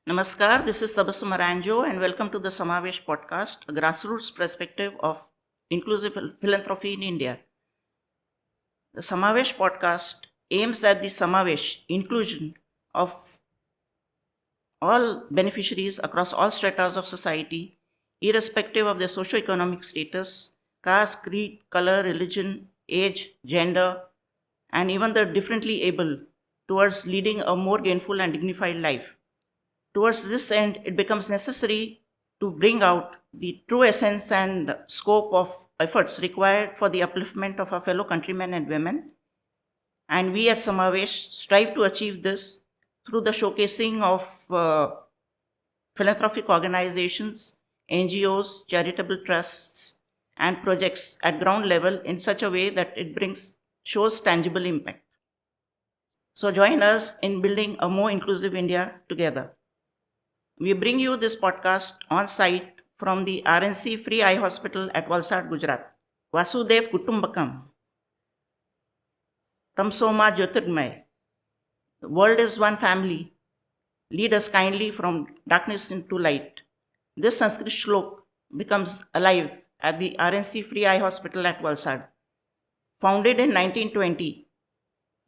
Namaskar, this is Tabassum Aranjo and welcome to the Samavesh podcast, a grassroots perspective of inclusive philanthropy in India. The Samavesh podcast aims at the Samavesh inclusion of all beneficiaries across all stratas of society, irrespective of their socio-economic status, caste, creed, color, religion, age, gender, and even the differently able, towards leading a more gainful and dignified life. Towards this end, it becomes necessary to bring out the true essence and scope of efforts required for the upliftment of our fellow countrymen and women. And we at Samavesh strive to achieve this through the showcasing of philanthropic organizations, NGOs, charitable trusts, and projects at ground level in such a way that it shows tangible impact. So join us in building a more inclusive India together. We bring you this podcast on site from the R.N.C Free Eye Hospital at Valsad, Gujarat. Vasudev Kutumbakam. Tamsoma Jyotirgmay. The world is one family. Lead us kindly from darkness into light. This Sanskrit shlok becomes alive at the R.N.C Free Eye Hospital at Valsad. Founded in 1920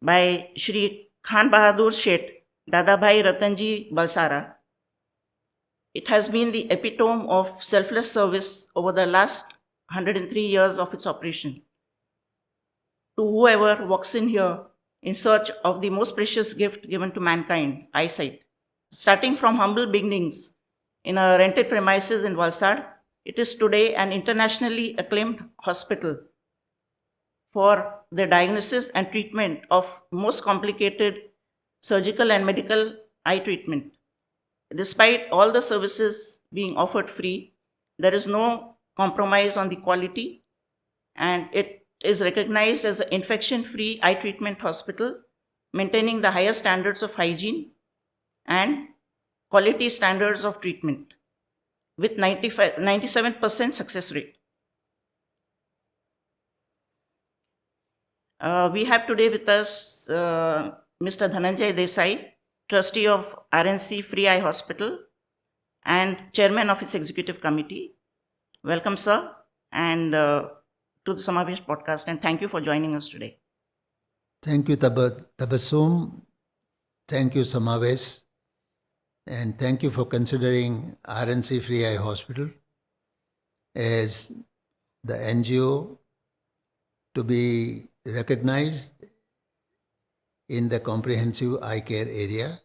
by Shri Khanbahadur Sheth, Dadabhai, Ratanji, Balsara. It has been the epitome of selfless service over the last 103 years of its operation. To whoever walks in here in search of the most precious gift given to mankind, eyesight. Starting from humble beginnings in a rented premises in Valsad, it is today an internationally acclaimed hospital for the diagnosis and treatment of most complicated surgical and medical eye treatment. Despite all the services being offered free, there is no compromise on the quality, and it is recognized as an infection-free eye treatment hospital, maintaining the highest standards of hygiene and quality standards of treatment with 97% success rate. We have today with us Mr. Dhananjay Desai, Trustee of R.N.C Free Eye Hospital and Chairman of its Executive Committee. Welcome, sir, and to the Samavesh podcast, and thank you for joining us today. Thank you, Tabassum. Thank you, Samavesh. And thank you for considering R.N.C Free Eye Hospital as the NGO to be recognized in the comprehensive eye care area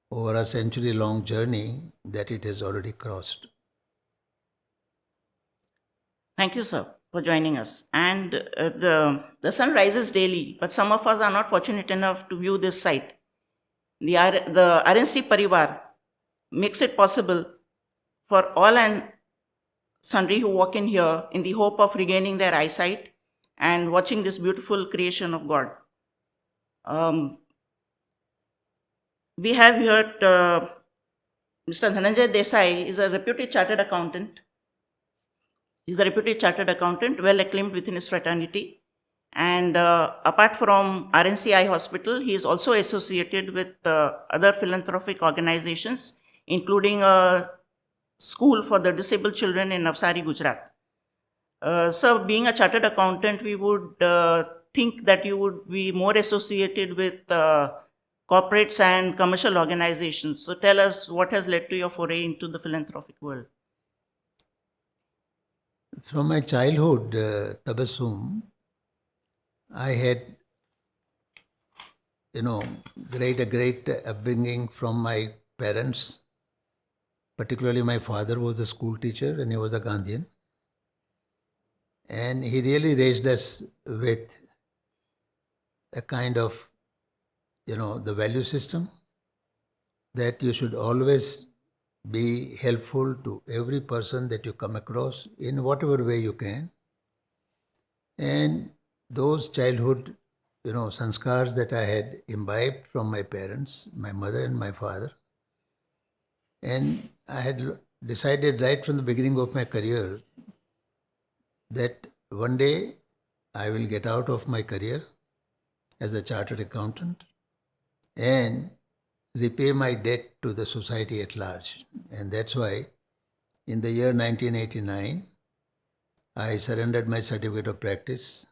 over a century-long journey that it has already crossed. Thank you, sir, for joining us. And the sun rises daily, but some of us are not fortunate enough to view this site. The RNC Parivar makes it possible for all and sundry who walk in here in the hope of regaining their eyesight and watching this beautiful creation of God. We have here Mr. Dhananjay Desai is a reputed chartered accountant. He's a reputed chartered accountant, well acclaimed within his fraternity. And apart from R.N.C Eye Hospital, he is also associated with other philanthropic organizations, including a school for the disabled children in Navsari, Gujarat. So, being a chartered accountant, we would think that you would be more associated with corporates and commercial organizations. So, tell us what has led to your foray into the philanthropic world. From my childhood, Tabassum, I had, a great upbringing from my parents. Particularly, my father was a school teacher and he was a Gandhian. And he really raised us with a kind of, the value system that you should always be helpful to every person that you come across in whatever way you can. And those childhood, sanskars that I had imbibed from my parents, my mother and my father. And I had decided right from the beginning of my career that one day I will get out of my career as a chartered accountant and repay my debt to the society at large. And that's why in the year 1989, I surrendered my certificate of practice,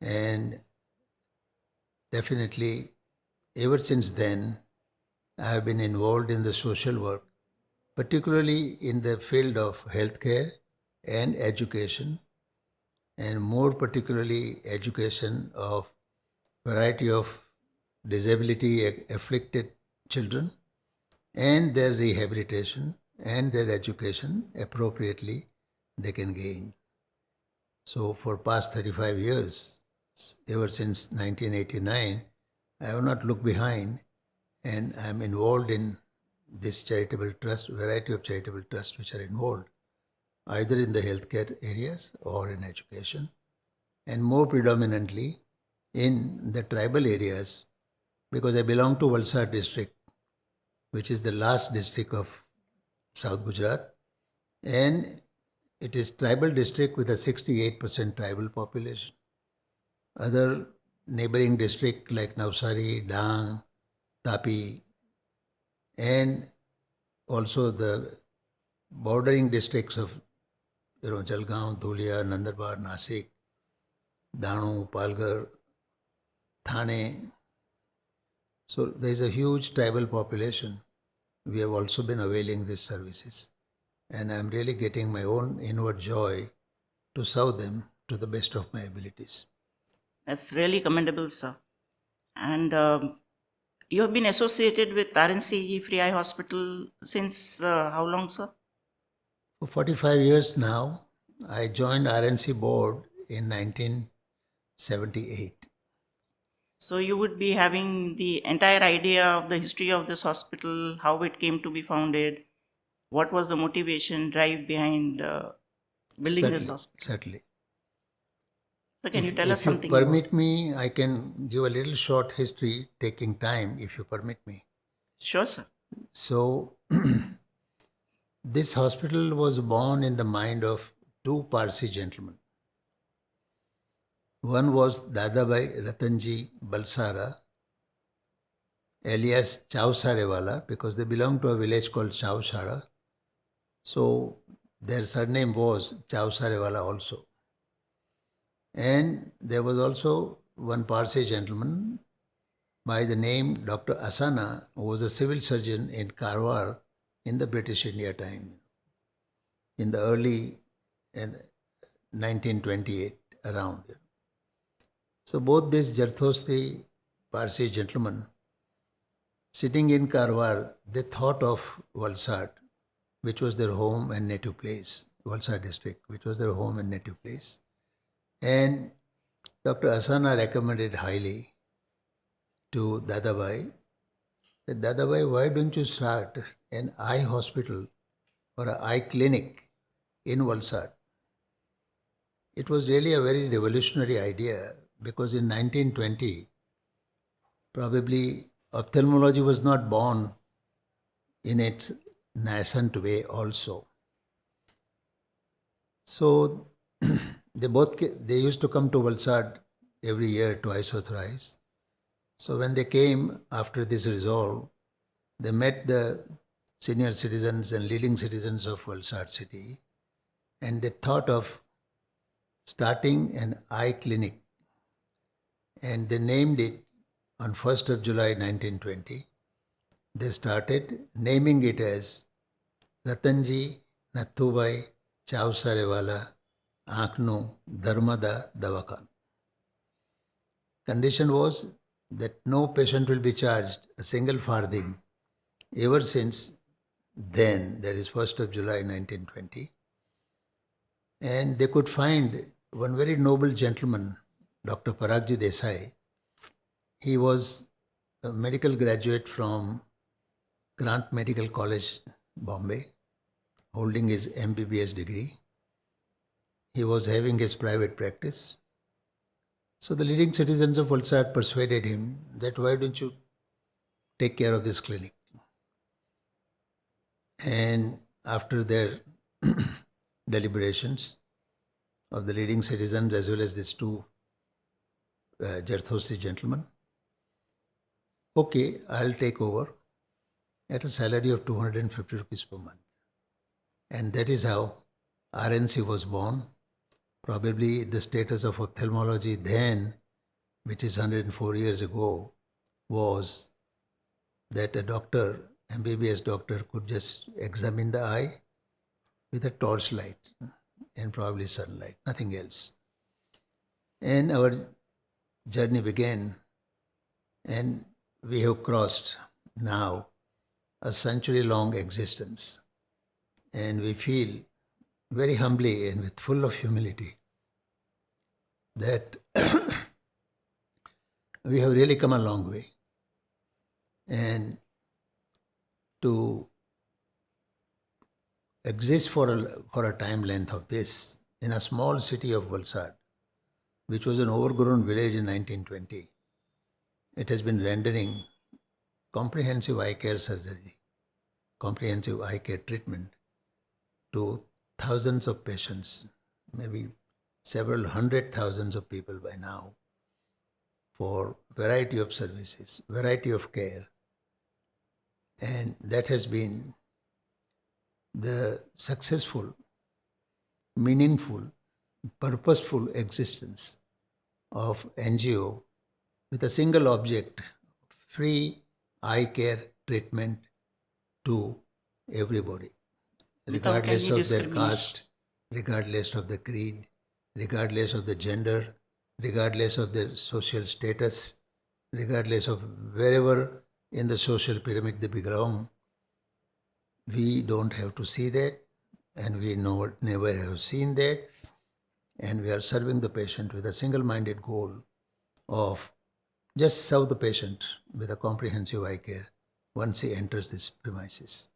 and definitely ever since then, I have been involved in the social work, particularly in the field of healthcare and education, and more particularly education of variety of disability afflicted children and their rehabilitation and their education appropriately they can gain. So for past 35 years, ever since 1989, I have not looked behind, and I am involved in this charitable trust, variety of charitable trusts which are involved either in the healthcare areas or in education, and more predominantly in the tribal areas, because I belong to Valsad district, which is the last district of South Gujarat, and it is tribal district with a 68% tribal population. Other neighboring district like Navsari, Dang, Tapi, and also the bordering districts of Jalgaon, Dhulia, Nandarbar, Nasik, Danu, Palghar, Thane. So there is a huge tribal population. We have also been availing these services, and I am really getting my own inward joy to serve them to the best of my abilities. That's really commendable, sir. And you have been associated with R.N.C Free Eye Hospital since how long, sir? For 45 years now, I joined R.N.C board in 1978. So you would be having the entire idea of the history of this hospital, how it came to be founded, what was the motivation, drive behind building this Certainly, hospital. certainly. So can you tell us If you something about? permit me, I can give a little short history, taking time, if you permit me. Sure, sir. So, this hospital was born in the mind of two Parsi gentlemen. One was Dadabhai Ratanji Balsara, alias Chausarewala, because they belonged to a village called Chausara. So, their surname was Chausarewala also. And there was also one Parsi gentleman by the name Dr. Asana, who was a civil surgeon in Parivar in the British India time, in the early 1928 around. So both these Jarthosti Parsi gentlemen sitting in Karwar, they thought of Valsad, which was their home and native place, Valsad district, which was their home and native place. And Dr. Asana recommended highly to Dadabhai that, Dadabhai, why don't you start an eye hospital or an eye clinic in Valsad? It was really a very revolutionary idea, because in 1920, probably ophthalmology was not born in its nascent way also. So they used to come to Valsad every year, twice or thrice. So when they came after this resolve, they met the senior citizens and leading citizens of Valsad city, and they thought of starting an eye clinic, and they named it on 1st of July 1920. They started naming it as Ratanji Nathubai Chausarewala Ankno Dharmada Davakan. Condition was that no patient will be charged a single farthing ever since then, that is 1st of July 1920. And they could find one very noble gentleman, Dr. Paragji Desai. He was a medical graduate from Grant Medical College, Bombay, holding his MBBS degree. He was having his private practice. So the leading citizens of Valsad persuaded him that, why don't you take care of this clinic? And after their deliberations of the leading citizens as well as these two Jarthosi gentlemen, okay, I'll take over. at a salary of 250 rupees per month. And that is how R.N.C was born. Probably the status of ophthalmology then, which is 104 years ago, was that a doctor, MBBS doctor, could just examine the eye with a torchlight and probably sunlight, nothing else. And our journey began, and we have crossed now a century-long existence. And we feel very humbly and with full of humility that we have really come a long way. And to exist for a time length of this in a small city of Valsad, which was an overgrown village in 1920, it has been rendering comprehensive eye care surgery, comprehensive eye care treatment to thousands of patients, maybe several hundred thousands of people by now, for variety of services, variety of care. And that has been the successful, meaningful, purposeful existence of NGO with a single object, free eye care treatment to everybody, regardless of their caste, regardless of the creed, regardless of the gender, regardless of their social status, regardless of wherever in the social pyramid they belong. We don't have to see that, and we never have seen that, and we are serving the patient with a single-minded goal of just serve the patient with a comprehensive eye care once he enters these premises.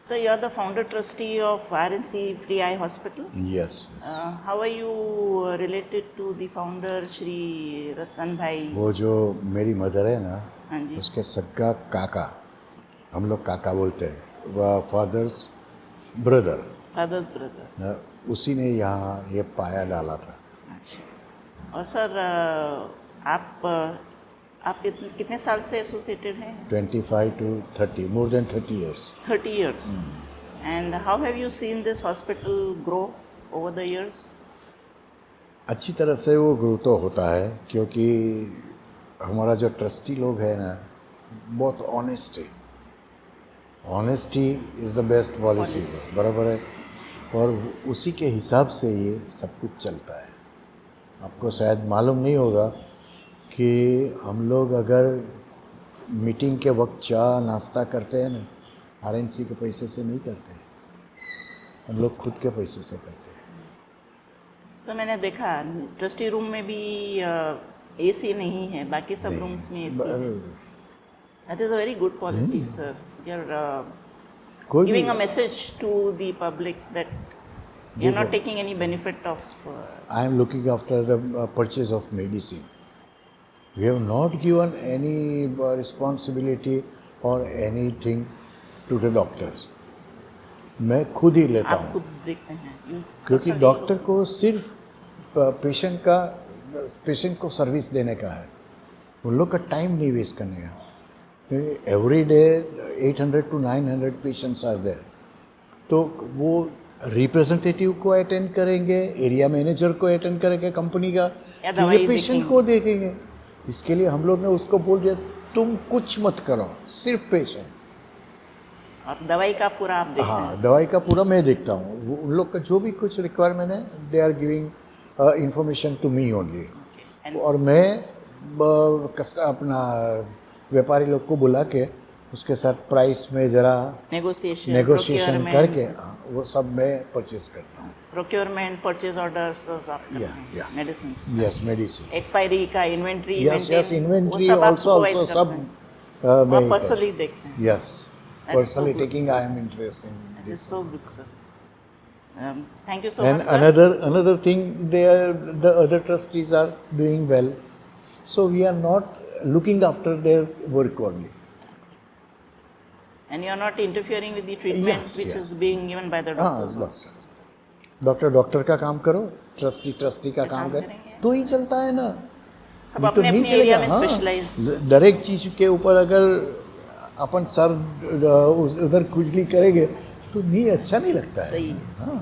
So you are the founder trustee of R.N.C Free Eye Hospital. Yes. How are you related to the founder Shri Ratanjay? वो जो मेरी mother है ना, हाँ जी, उसके सक्का काका, हम लोग काका बोलते हैं, वह फादर्स ब्रदर, फादर्स ब्रदर। उसी ने यहाँ ये पाया डाला था। अच्छा। और सर आप कितने साल से एसोसिएटेड हैं? 25 to 30, more than 30 years. 30 years. And how have you seen this hospital grow over the years? अच्छी तरह से वो ग्रो तो होता है, क्योंकि हमारा जो ट्रस्टी लोग है ना, बहुत ऑनेस्ट है। Honesty is the best policy, बराबर है, और उसी के हिसाब से ये सब कुछ चलता है। आपको शायद मालूम नहीं होगा कि हम लोग अगर मीटिंग के वक्त चाय नाश्ता करते हैं ना, आरएनसी के पैसे से नहीं करते हैं, हम लोग खुद के पैसे से करते हैं। तो मैंने देखा ट्रस्टी रूम में भी एसी नहीं है, बाकी सब रूम्स में एसी है। That is a very good policy sir. You are giving a message to the public that you are not taking any benefit of. I am looking after the purchase of medicine. We have not given any responsibility or anything to the doctors. मैं खुद ही लेता हूँ। आप खुद देखते हैं? क्योंकि doctor को सिर्फ पेशेंट को सर्विस देने का है, उन लोग का टाइम नहीं वेस्ट करने का। Every day 800 to 900 patients are there, तो वो रिप्रेजेंटेटिव को अटेंड करेंगे, एरिया मैनेजर को अटेंड करेंगे कंपनी का, कि ये पेशेंट को देखेंगे। इसके लिए हम लोग ने उसको बोल दिया तुम कुछ मत करो, सिर्फ पेशेंट। और दवाई का पूरा आप देखते हैं? हाँ, दवाई का पूरा मैं देखता हूँ। उन लोग का जो भी कुछ रिक्वायरमेंट है, they are giving information to me only. और मैं अपना व्यापारी लोग को बुला के उसके साथ प्राइस में ज़रा नेगोशिएशन करके वो सब मैं परचेज करता हूँ। Procurement, purchase orders, medicine, yes medicine, expiry का इन्वेंट्री, यस इन्वेंट्री आल्सो सब मैं पर्सनली देखते हैं। Yes, personally taking I am interested in this. So good sir, thank you so much. And another thing, the other trustees are doing well, so we are not looking after their work only. And you are not interfering with the treatment which is being given by the doctors. Doctor का काम करो, trustee का काम करे, तो ही चलता है ना। सब अपने अपने एरिया में स्पेशलाइज। दर एक चीज़ के ऊपर अगर अपन सर उधर खुजली करेंगे तो नहीं, अच्छा नहीं लगता है। सही। हाँ,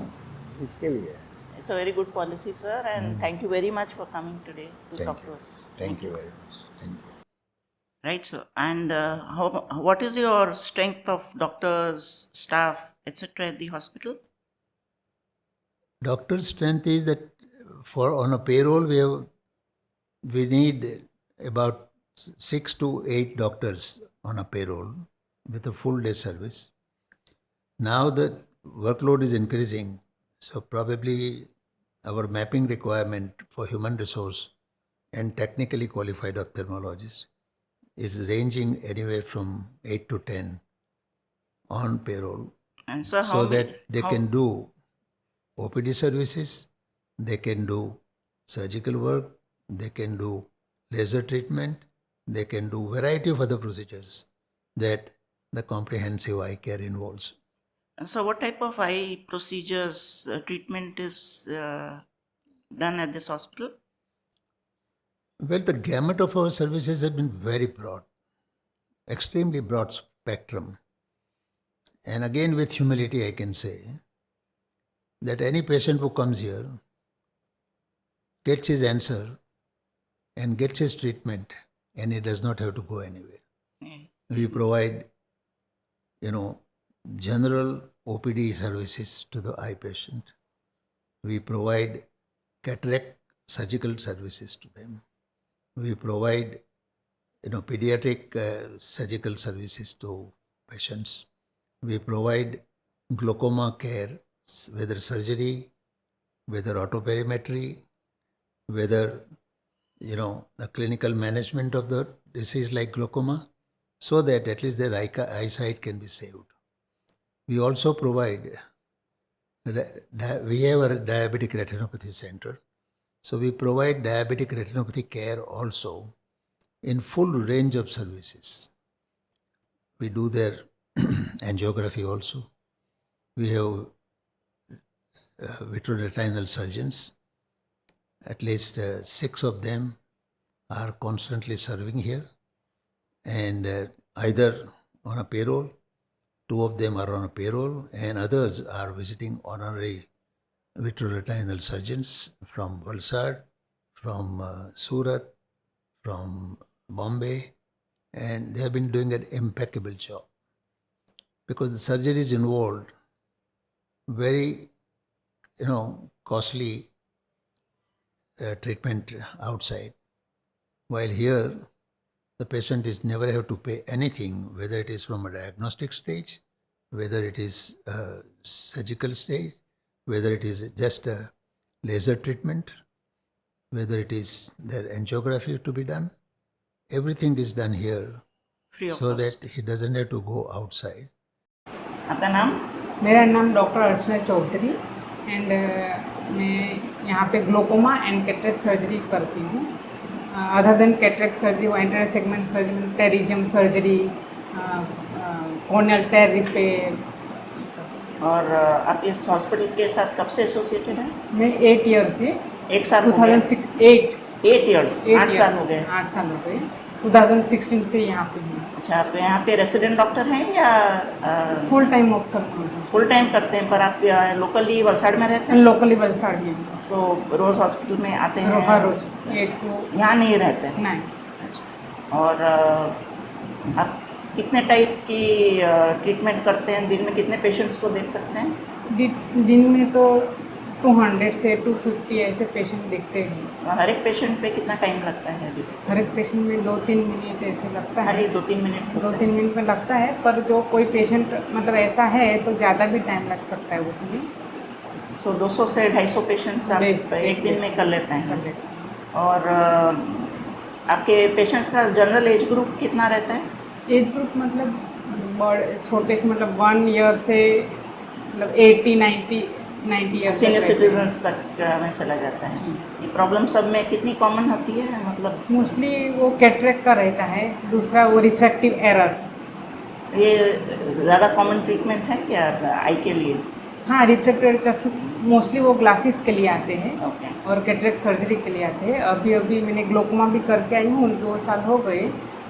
इसके लिए। It's a very good policy, sir, and thank you very much for coming today to talk to us. Thank you very much, thank you. Right, sir. And what is your strength of doctors, staff, etc. at the hospital? Doctor's strength is that for on a payroll we need about 6 to 8 doctors on a payroll with a full day service. Now the workload is increasing, so probably our mapping requirement for human resource and technically qualified ophthalmologists is ranging anywhere from 8 to 10 on payroll, And sir, so that they can do OPD services, they can do surgical work, they can do laser treatment, they can do variety of other procedures that the comprehensive eye care involves. And so what type of eye procedures, treatment is done at this hospital? Well, the gamut of our services have been very broad, extremely broad spectrum. And again, with humility, I can say that any patient who comes here gets his answer and gets his treatment, and he does not have to go anywhere. We provide, general OPD services to the eye patient. We provide cataract surgical services to them. We provide, pediatric surgical services to patients. We provide glaucoma care, whether surgery, whether autoperimetry, whether, the clinical management of the disease like glaucoma, so that at least their eyesight can be saved. We also provide, we have a diabetic retinopathy center. So we provide diabetic retinopathy care also in full range of services. We do their angiography also. We have vitreoretinal surgeons. At least 6 of them are constantly serving here, and either on a payroll, 2 of them are on a payroll, and others are visiting honorary vitreoretinal surgeons from Valsad, from Surat, from Bombay, and they have been doing an impeccable job because the surgeries involved very, costly treatment outside, while here the patient is never have to pay anything, whether it is from a diagnostic stage, whether it is a surgical stage, whether it is just a laser treatment, whether it is their angiography to be done. Everything is done here Free of so cost. that he doesn't have to go outside. आपका नाम? मेरा नाम doctor Archana Chaudhary and मैं यहाँ पे glaucoma and cataract surgery करती हूँ. Other than cataract surgery वो anterior segment surgery, terrorism surgery, corneal टेर रिपेयर. और आप इस हॉस्पिटल के साथ कब से एसोसिएटेड हैं? मैं 8 ईयर से 1 साल हो गया? 8 ईयर्स, 8 साल हो गए. 8 साल हो गए. 2016 से यहाँ पे हूँ. अच्छा, आप यहाँ पे रेसिडेंट डॉक्टर हैं या full time ophthalmology? Full time करते हैं, पर आप लोकली वलसाड़ में रहते हैं? लोकली वलसाड़ में. तो रोज़ हॉस्पिटल में आते हैं? हर रोज 8 to यहाँ नहीं रहते हैं? 9. अच्छा, और आप कितने टाइप की ट्रीटमेंट करते हैं? दिन में कितने पेशेंट्स को देख सकते हैं? दिन में तो 200 से 250 ऐसे पेशेंट देखते हैं. हर एक पेशेंट पे कितना टाइम लगता है? हर एक पेशेंट में 2-3 मिनट ऐसे लगता है. खाली 2-3 मिनट? 2-3 मिनट में लगता है, पर जो कोई पेशेंट मतलब ऐसा है तो ज़्यादा भी टाइम लग सकता है उसमें. तो 200 से 250 पेशेंट्स आप एक दिन में कर लेते हैं. और आपके पेशेंट्स का जनरल एज ग्रुप कितना रहता है? एज ग्रुप मतलब छोटे से मतलब 1 ईयर से मतलब 80-90 ईयर्स सीनियर सिटीजन्स तक में चला जाता है. ये प्रॉब्लम सब में कितनी कॉमन होती है? मतलब मोस्टली वो कैटरेक्ट का रहता है. दूसरा वो रिफ्रैक्टिव एरर. ये ज़्यादा कॉमन ट्रीटमेंट है क्या आई के लिए? हाँ, रिफ्रैक्टिव चश्मा मोस्टली वो ग्लासेस के लिए आते हैं. ओके. और कैटरेक्ट सर्जरी के लिए आते हैं. अभी मैंने ग्लोकोमा भी करके आई हूँ, 2 साल हो गए.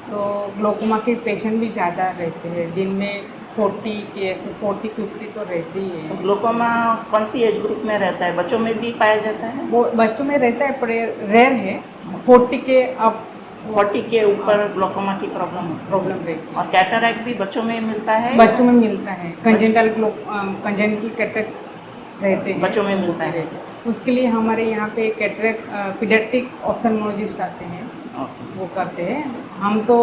तो ग्लोकोमा के पेशेंट भी ज़्यादा रहते हैं, दिन में 40 के ऐसे 40-50 तो रहते ही है। ग्लोकोमा कौन सी एज ग्रुप में रहता है? बच्चों में भी पाया जाता है? वो बच्चों में रहता है पर रेयर है, 40 के अब 40 के ऊपर ग्लोकोमा की प्रॉब्लम होती है। प्रॉब्लम रहती और कैटरैक्ट भी बच्चों में मिलता है? है, बच्चों में मिलता है। कंजेनिटल कैटरेक्ट्स रहते हैं, बच्चों में मिलता है। रहते हैं। उसके लिए हमारे यहाँ पे कैटरेक्ट पीडियाट्रिक ऑप्थेल्मोलॉजिस्ट आते हैं, ओके। वो करते हैं। हम तो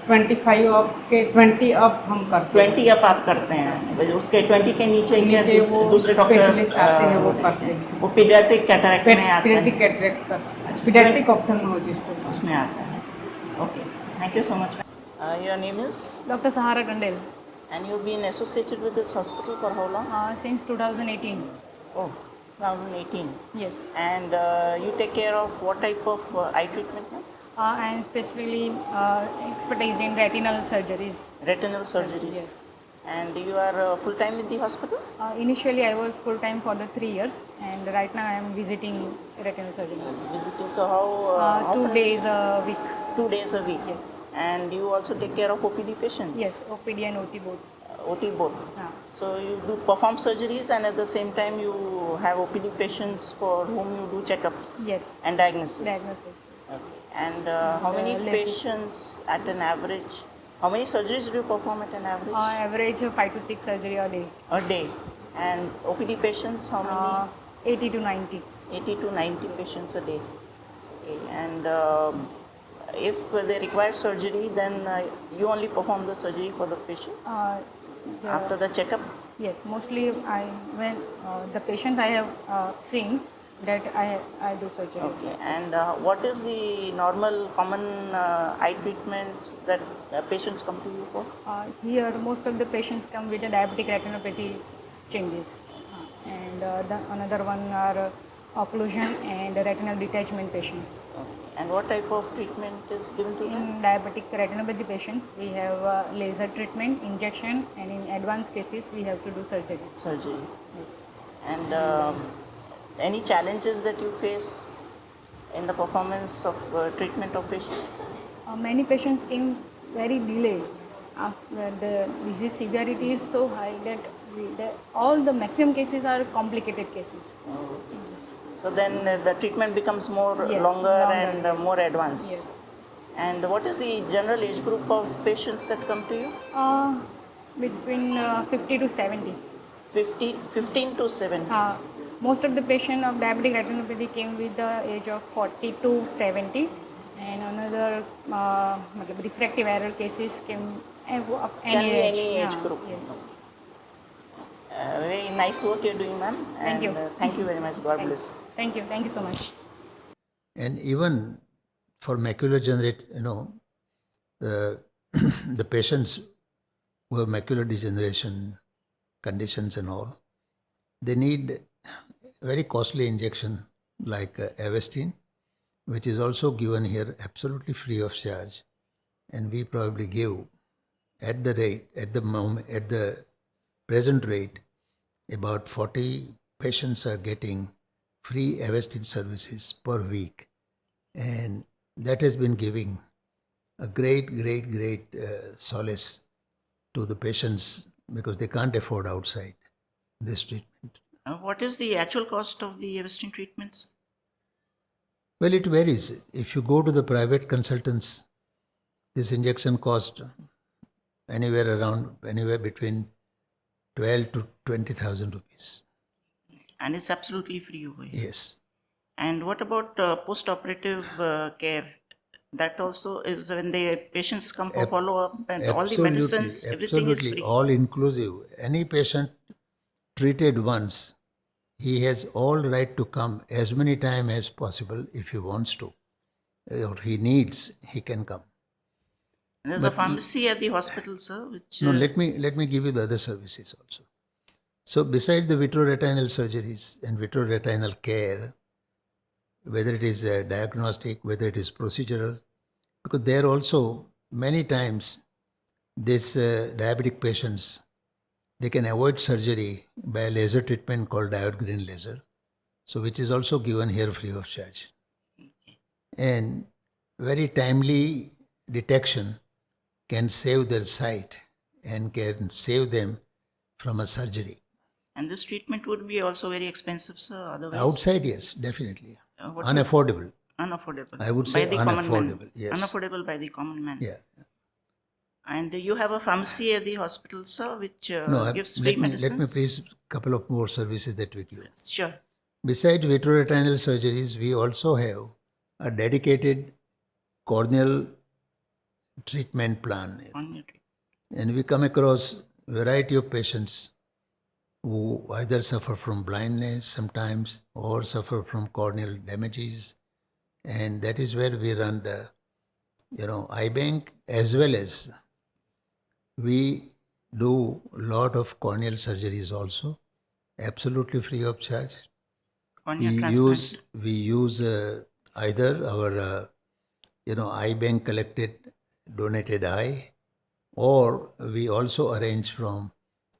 25 अप के 20 अप हम करते हैं। 20 अप आप करते हैं, उसके 20 के नीचे क्या नीचे वो दूसरे डॉक्टर स्पेशलिस्ट आते हैं, वो करते हैं। वो पीडियाट्रिक कैटरैक्ट में आते पीडियाट्रिक हैं? कैटरेक्ट का अच्छा, पीडियाट्रिक ऑप्थेल्मोलॉजिस्ट उसमें आता है। Okay, thank you so much. Your name is? Dr. Sahara Kandel, And you've been associated with this hospital for how long? since 2018. Oh, 2018. Yes. And you take care of what type of eye treatment? Ma'am? I am specifically expertise in retinal surgeries. Retinal surgeries. Yes. And you are full time with the hospital? Initially, I was full time for the 3 years, and right now I am visiting retinal surgery. Visiting. So how? 2 often? days a week. 2 days a week. Yes. And you also take care of OPD patients? Yes, OPD and OT both. OT both. So you do perform surgeries and at the same time you have OPD patients for whom you do checkups? Yes. And diagnosis? Diagnosis. Okay. And how many patients at an average? How many surgeries do you perform at an average? Average 5 to 6 surgery a day. A day. And OPD patients, how many? 80 to 90. 80 to 90 patients a day. Okay. And if they require surgery, then you only perform the surgery for the patients after the checkup? Yes, mostly when the patients I have seen, that I do surgery. Okay. And what is the normal common eye treatments that patients come to you for? Here, most of the patients come with a diabetic retinopathy changes, and another one are occlusion and retinal detachment patients. Okay. And what type of treatment is given to them? In diabetic retinopathy patients, we have laser treatment, injection, and in advanced cases, we have to do surgery. Surgery. Yes. And any challenges that you face in the performance of treatment of patients? Many patients came very delayed. The disease severity is so high that all the maximum cases are complicated cases. Yes. So then the treatment becomes more Yes, longer and yes. more advanced. Yes. And what is the general age group of patients that come to you? Between 50 to 70. 15 to 70. Most of the patients of diabetic retinopathy came with the age of 40 to 70, and another refractive error cases came of any Can be age. any age group. Yes. Very nice work you're doing, ma'am. Thank you. Thank you very much. God bless. Thank you. Thank you so much. And even for macular degenerate, the patients who have macular degeneration conditions and all, they need very costly injection like Avastin, which is also given here absolutely free of charge, and we probably give at the present rate, about 40 patients are getting free Avastin services per week, and that has been giving a great solace to the patients because they can't afford outside this treatment. What is the actual cost of the Avastin treatments? Well, it varies. If you go to the private consultants, this injection cost anywhere between 12 to 20,000 rupees. And it's absolutely free over here. Yes. And what about post-operative care? That also is when the patients come for follow-up and all the medicines, everything is free. All inclusive. Any patient treated once, he has all right to come as many times as possible if he wants to, or he needs, he can come. And there's a pharmacy at the hospital, sir, which... No, let me give you the other services also. So besides the vitreoretinal surgeries and vitreoretinal care, whether it is diagnostic, whether it is procedural, because there also many times these diabetic patients, they can avoid surgery by a laser treatment called diode green laser, so which is also given here free of charge. And very timely detection can save their sight and can save them from a surgery. And this treatment would be also very expensive, sir. Otherwise, Outside, yes, definitely. what Unaffordable. unaffordable. I would by say the common man. unaffordable, yes. Unaffordable by the common man. Yeah. And you have a pharmacy at the hospital, sir, which No, gives free medicines. let me please couple of more services that we give. Sure. Besides vitreoretinal surgeries, we also have a dedicated corneal treatment plan. On your treatment. And we come across variety of patients who either suffer from blindness sometimes or suffer from corneal damages. And that is where we run the, eye bank, as well as we do a lot of corneal surgeries also, absolutely free of charge. Cornea We transplant. use either our eye bank collected donated eye, or we also arrange from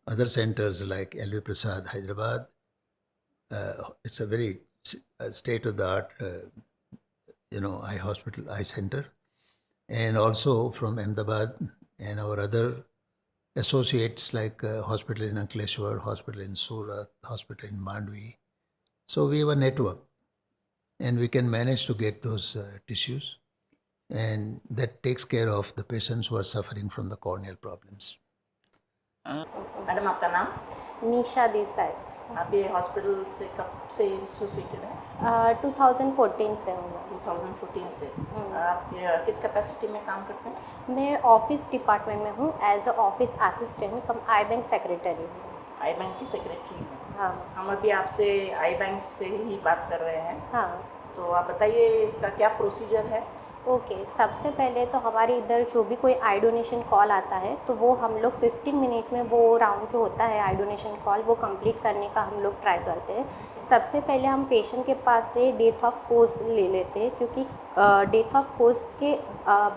other centers like L.V. Prasad, Hyderabad. It's a very state-of-the-art eye hospital, eye center, and also from Ahmedabad and our other associates like hospital in Ankleshwar, hospital in Surat, hospital in Mandvi. So we have a network, and we can manage to get those tissues, and that takes care of the patients who are suffering from the corneal problems. Madam आपका नाम? निशा देसाई। आप ये hospital से कब से associated हैं? 2014 से हूँ मैं। 2014 से। आप किस कैपेसिटी में काम करते हैं? मैं ऑफिस डिपार्टमेंट में हूँ as a office assistant cum I bank secretary हूँ। आई बैंक की सेक्रेटरी हैं? हाँ। हम अभी आपसे आई बैंक से ही बात कर रहे हैं। हाँ। तो आप बताइए इसका क्या प्रोसीजर है? ओके, सबसे पहले तो हमारे इधर जो भी कोई आई डोनेशन कॉल आता है तो वो हम लोग 15 मिनट में वो राउंड जो होता है आई डोनेशन कॉल वो कंप्लीट करने का हम लोग ट्राई करते हैं। सबसे पहले हम पेशेंट के पास से डेट ऑफ कोर्स ले लेते हैं, क्योंकि डेट ऑफ कोर्स के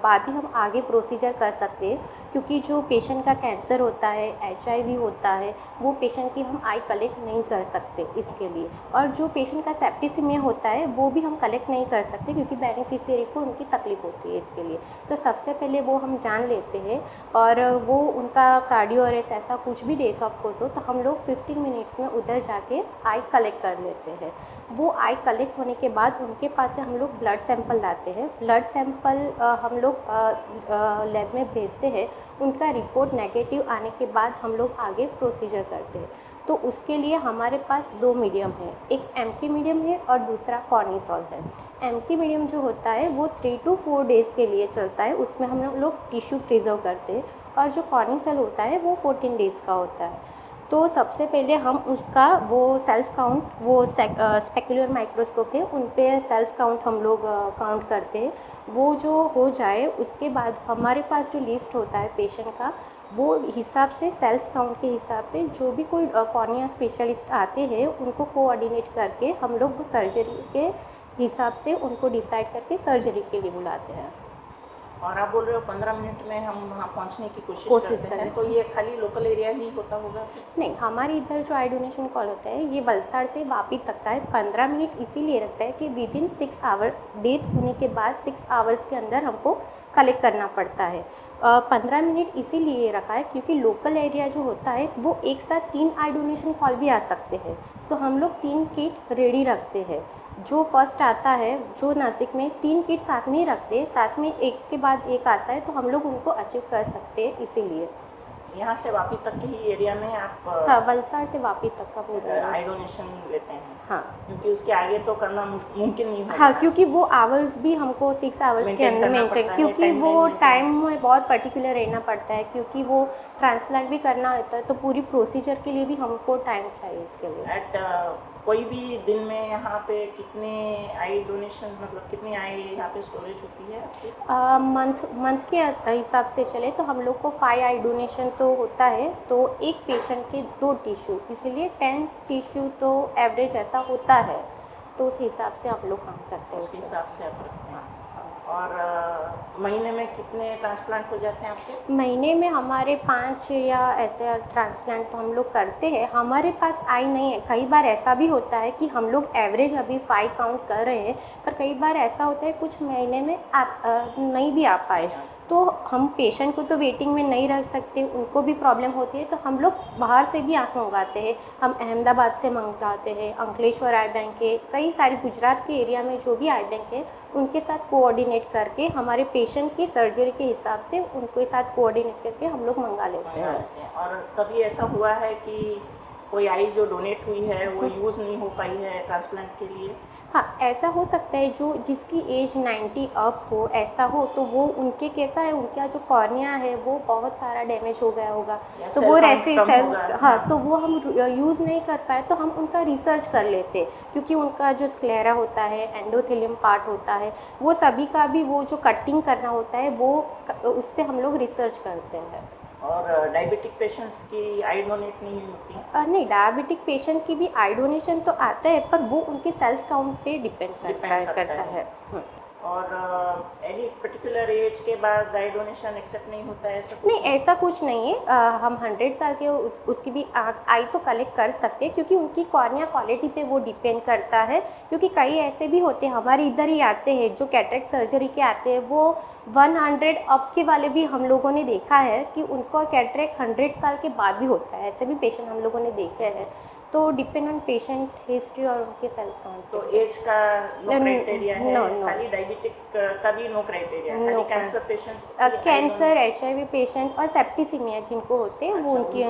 बाद ही हम आगे प्रोसीजर कर सकते हैं, क्योंकि जो पेशेंट का कैंसर होता है, HIV होता है, वो पेशेंट की हम आई कलेक्ट नहीं कर सकते इसके लिए, और जो पेशेंट का सेप्टिसिमिया होता है वो भी हम कलेक्ट नहीं कर सकते क्योंकि बेनिफिशियरी को उनकी तकलीफ होती है इसके लिए। तो सबसे पहले वो हम जान लेते हैं, और वो उनका कार्डियो अरेस्ट ऐसा कुछ भी डेट ऑफ कोर्स हो तो हम लोग 15 मिनट्स में उधर जाके आई कलेक्ट कर लेते हैं। वो आई कलेक्ट होने के बाद उनके पास से हम लोग ब्लड सैंपल लाते हैं। ब्लड सैंपल हम लोग लैब में भेजते हैं। उनका रिपोर्ट नेगेटिव आने के बाद हम लोग आगे प्रोसीजर करते हैं। तो उसके लिए हमारे पास 2 मीडियम है, एक एमकी मीडियम है और दूसरा कॉर्निसॉल है। एमकी मीडियम जो होता है वो 3 to 4 डेज़ के लिए चलता है, उसमें हम लोग टिश्यू प्रिजर्व करते हैं, और जो कॉर्निसॉल होता है वो 14 डेज़ का होता है। तो सबसे पहले हम उसका वो सेल्स काउंट, वो स्पेक्युलर माइक्रोस्कोप है उन पे सेल्स काउंट हम लोग काउंट करते हैं। वो जो हो जाए उसके बाद हमारे पास जो लिस्ट होता है पेशेंट का, वो हिसाब से सेल्स काउंट के हिसाब से जो भी कोई कॉर्निया स्पेशलिस्ट आते हैं उनको कोऑर्डिनेट करके हम लोग वो सर्जरी के हिसाब से उनको डिसाइड करके सर्जरी के लिए बुलाते हैं। और आप बोल रहे हो 15 मिनट में हम वहाँ पहुँचने की कोशिश करते हैं, तो ये खाली लोकल एरिया ही होता होगा? नहीं, हमारे इधर जो आई डोनेशन कॉल होता है ये वलसाड़ से वापी तक का है। 15 मिनट इसीलिए रखता है कि विदिन 6 आवर, डेथ होने के बाद 6 आवर्स के अंदर हमको कलेक्ट करना पड़ता है। 15 मिनट इसीलिए रखा है क्योंकि लोकल एरिया जो होता है वो एक साथ 3 आई डोनेशन कॉल भी आ सकते हैं, तो हम लोग 3 किट रेडी रखते हैं। जो फर्स्ट आता है, जो नज़दीक में 3 किट साथ में ही रखते हैं, साथ में एक के बाद एक आता है तो हम लोग उनको अचीव कर सकते हैं। इसीलिए यहाँ से वापी तक के ही एरिया में आप हाँ, वलसाड़ से वापी तक का पूरा आई डोनेशन लेते हैं? हाँ, क्योंकि उसके आगे तो करना मुमकिन नहीं होता। हाँ, क्योंकि वो आवर्स भी हमको 6 आवर्स के अंदर मेंटेन, क्योंकि वो टाइम में बहुत पर्टिकुलर रहना पड़ता है, क्योंकि वो ट्रांसप्लांट भी करना होता है तो पूरी प्रोसीजर के लिए भी हमको टाइम चाहिए इसके लिए। कोई भी दिन में यहाँ पे कितने आई डोनेशन, मतलब कितनी आई यहाँ पे स्टोरेज होती है? मंथ के हिसाब से चले तो हम लोग को 5 आई डोनेशन तो होता है, तो एक पेशेंट के 2 टिश्यू, इसीलिए 10 टिश्यू तो एवरेज ऐसा होता है, तो उस हिसाब से हम लोग काम करते हैं। उस हिसाब से आप रखते हैं। और महीने में कितने ट्रांसप्लांट हो जाते हैं आपके? महीने में हमारे 5 या ऐसे ट्रांसप्लांट तो हम लोग करते हैं। हमारे पास आई नहीं है, कई बार ऐसा भी होता है कि हम लोग एवरेज अभी 5 काउंट कर रहे हैं, पर कई बार ऐसा होता है कुछ महीने में नहीं भी आ पाए, तो हम पेशेंट को तो वेटिंग में नहीं रख सकते, उनको भी प्रॉब्लम होती है, तो हम लोग बाहर से भी आँख मंगवाते हैं। हम अहमदाबाद से मंगवाते हैं, अंकलेश्वर आई बैंक के, कई सारे गुजरात के एरिया में जो भी आई बैंक है उनके साथ कोऑर्डिनेट करके हमारे पेशेंट की सर्जरी के हिसाब से उनके साथ कोऑर्डिनेट करके हम लोग मंगा लेते हैं। और कभी ऐसा हुआ है कि कोई आई जो डोनेट हुई है वो यूज़ नहीं हो पाई है ट्रांसप्लांट के लिए? हाँ, ऐसा हो सकता है, जो जिसकी एज 90 अप हो, ऐसा हो तो वो उनके कैसा है, उनका जो कॉर्निया है वो बहुत सारा डैमेज हो गया होगा, तो वो ऐसे हाँ, तो वो हम यूज़ नहीं कर पाए, तो हम उनका रिसर्च कर लेते, क्योंकि उनका जो स्क्लेरा होता है, एंडोथेलियम पार्ट होता है, वो सभी का भी वो जो कटिंग करना होता है वो उस पर हम लोग रिसर्च करते हैं। और डायबिटिक पेशेंट्स की आई डोनेट नहीं होती? नहीं, डायबिटिक पेशेंट की भी आई डोनेशन तो आता है, पर वो उनके सेल्स काउंट पे डिपेंड करता है। और एनी पर्टिकुलर एज के बाद आई डोनेशन एक्सेप्ट नहीं होता है, ऐसा कुछ नहीं, ऐसा कुछ नहीं है। हम 100 साल के उसकी भी आई तो कलेक्ट कर सकते हैं, क्योंकि उनकी कॉर्निया क्वालिटी पे वो डिपेंड करता है, क्योंकि कई ऐसे भी होते हैं हमारे इधर ही आते हैं जो कैटरेक्ट सर्जरी के आते हैं, वो 100 अप के वाले भी हम लोगों ने देखा है कि उनको कैटरेक्ट 100 साल के बाद भी होता है, ऐसे भी पेशेंट हम लोगों ने देखे हैं। तो डिपेंड ऑन पेशेंट हिस्ट्री और उनके सेल्स काउंट। तो एज का नो क्राइटेरिया है? नो, खाली डायबिटिक का भी नो क्राइटेरिया? खाली cancer patients? Cancer, HIV patient और सेप्टिसीमिया जिनको होते हैं वो उनके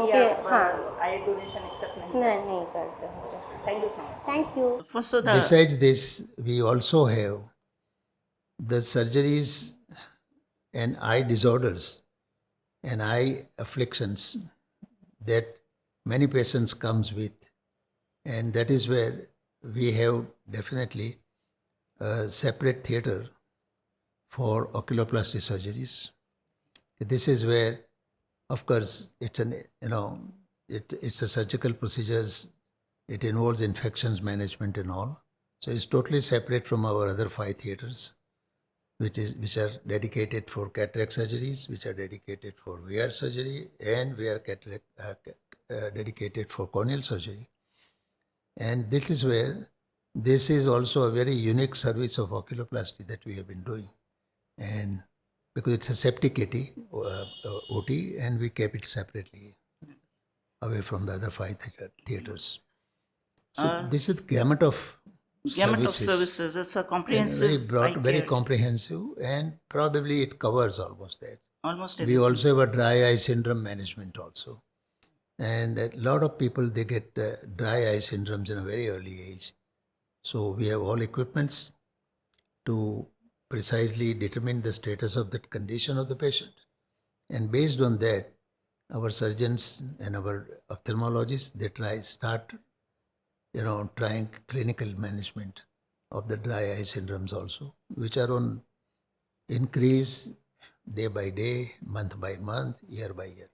हाँ आई डोनेशन एक्सेप्ट नहीं करते। Thank you so much. Thank you. Besides this, we also have the surgeries and eye disorders and eye afflictions that many patients comes with, and that is where we have definitely a separate theater for oculoplasty surgeries. This is where, of course, it's a surgical procedures. It involves infections management and all. So it's totally separate from our other 5 theaters, which are dedicated for cataract surgeries, which are dedicated for VR surgery, and we are dedicated for corneal surgery. And this is where this is also a very unique service of oculoplasty that we have been doing. And because it's a septic OT, and we kept it separately away from the other 5 theaters. So this is gamut of services. It's a comprehensive, very broad, very comprehensive, and probably it covers almost that. Almost We everything. also have a dry eye syndrome management also. And a lot of people, they get dry eye syndromes in a very early age. So we have all equipments to precisely determine the status of that condition of the patient. And based on that, our surgeons and our ophthalmologists, they start trying clinical management of the dry eye syndromes also, which are on increase day by day, month by month, year by year.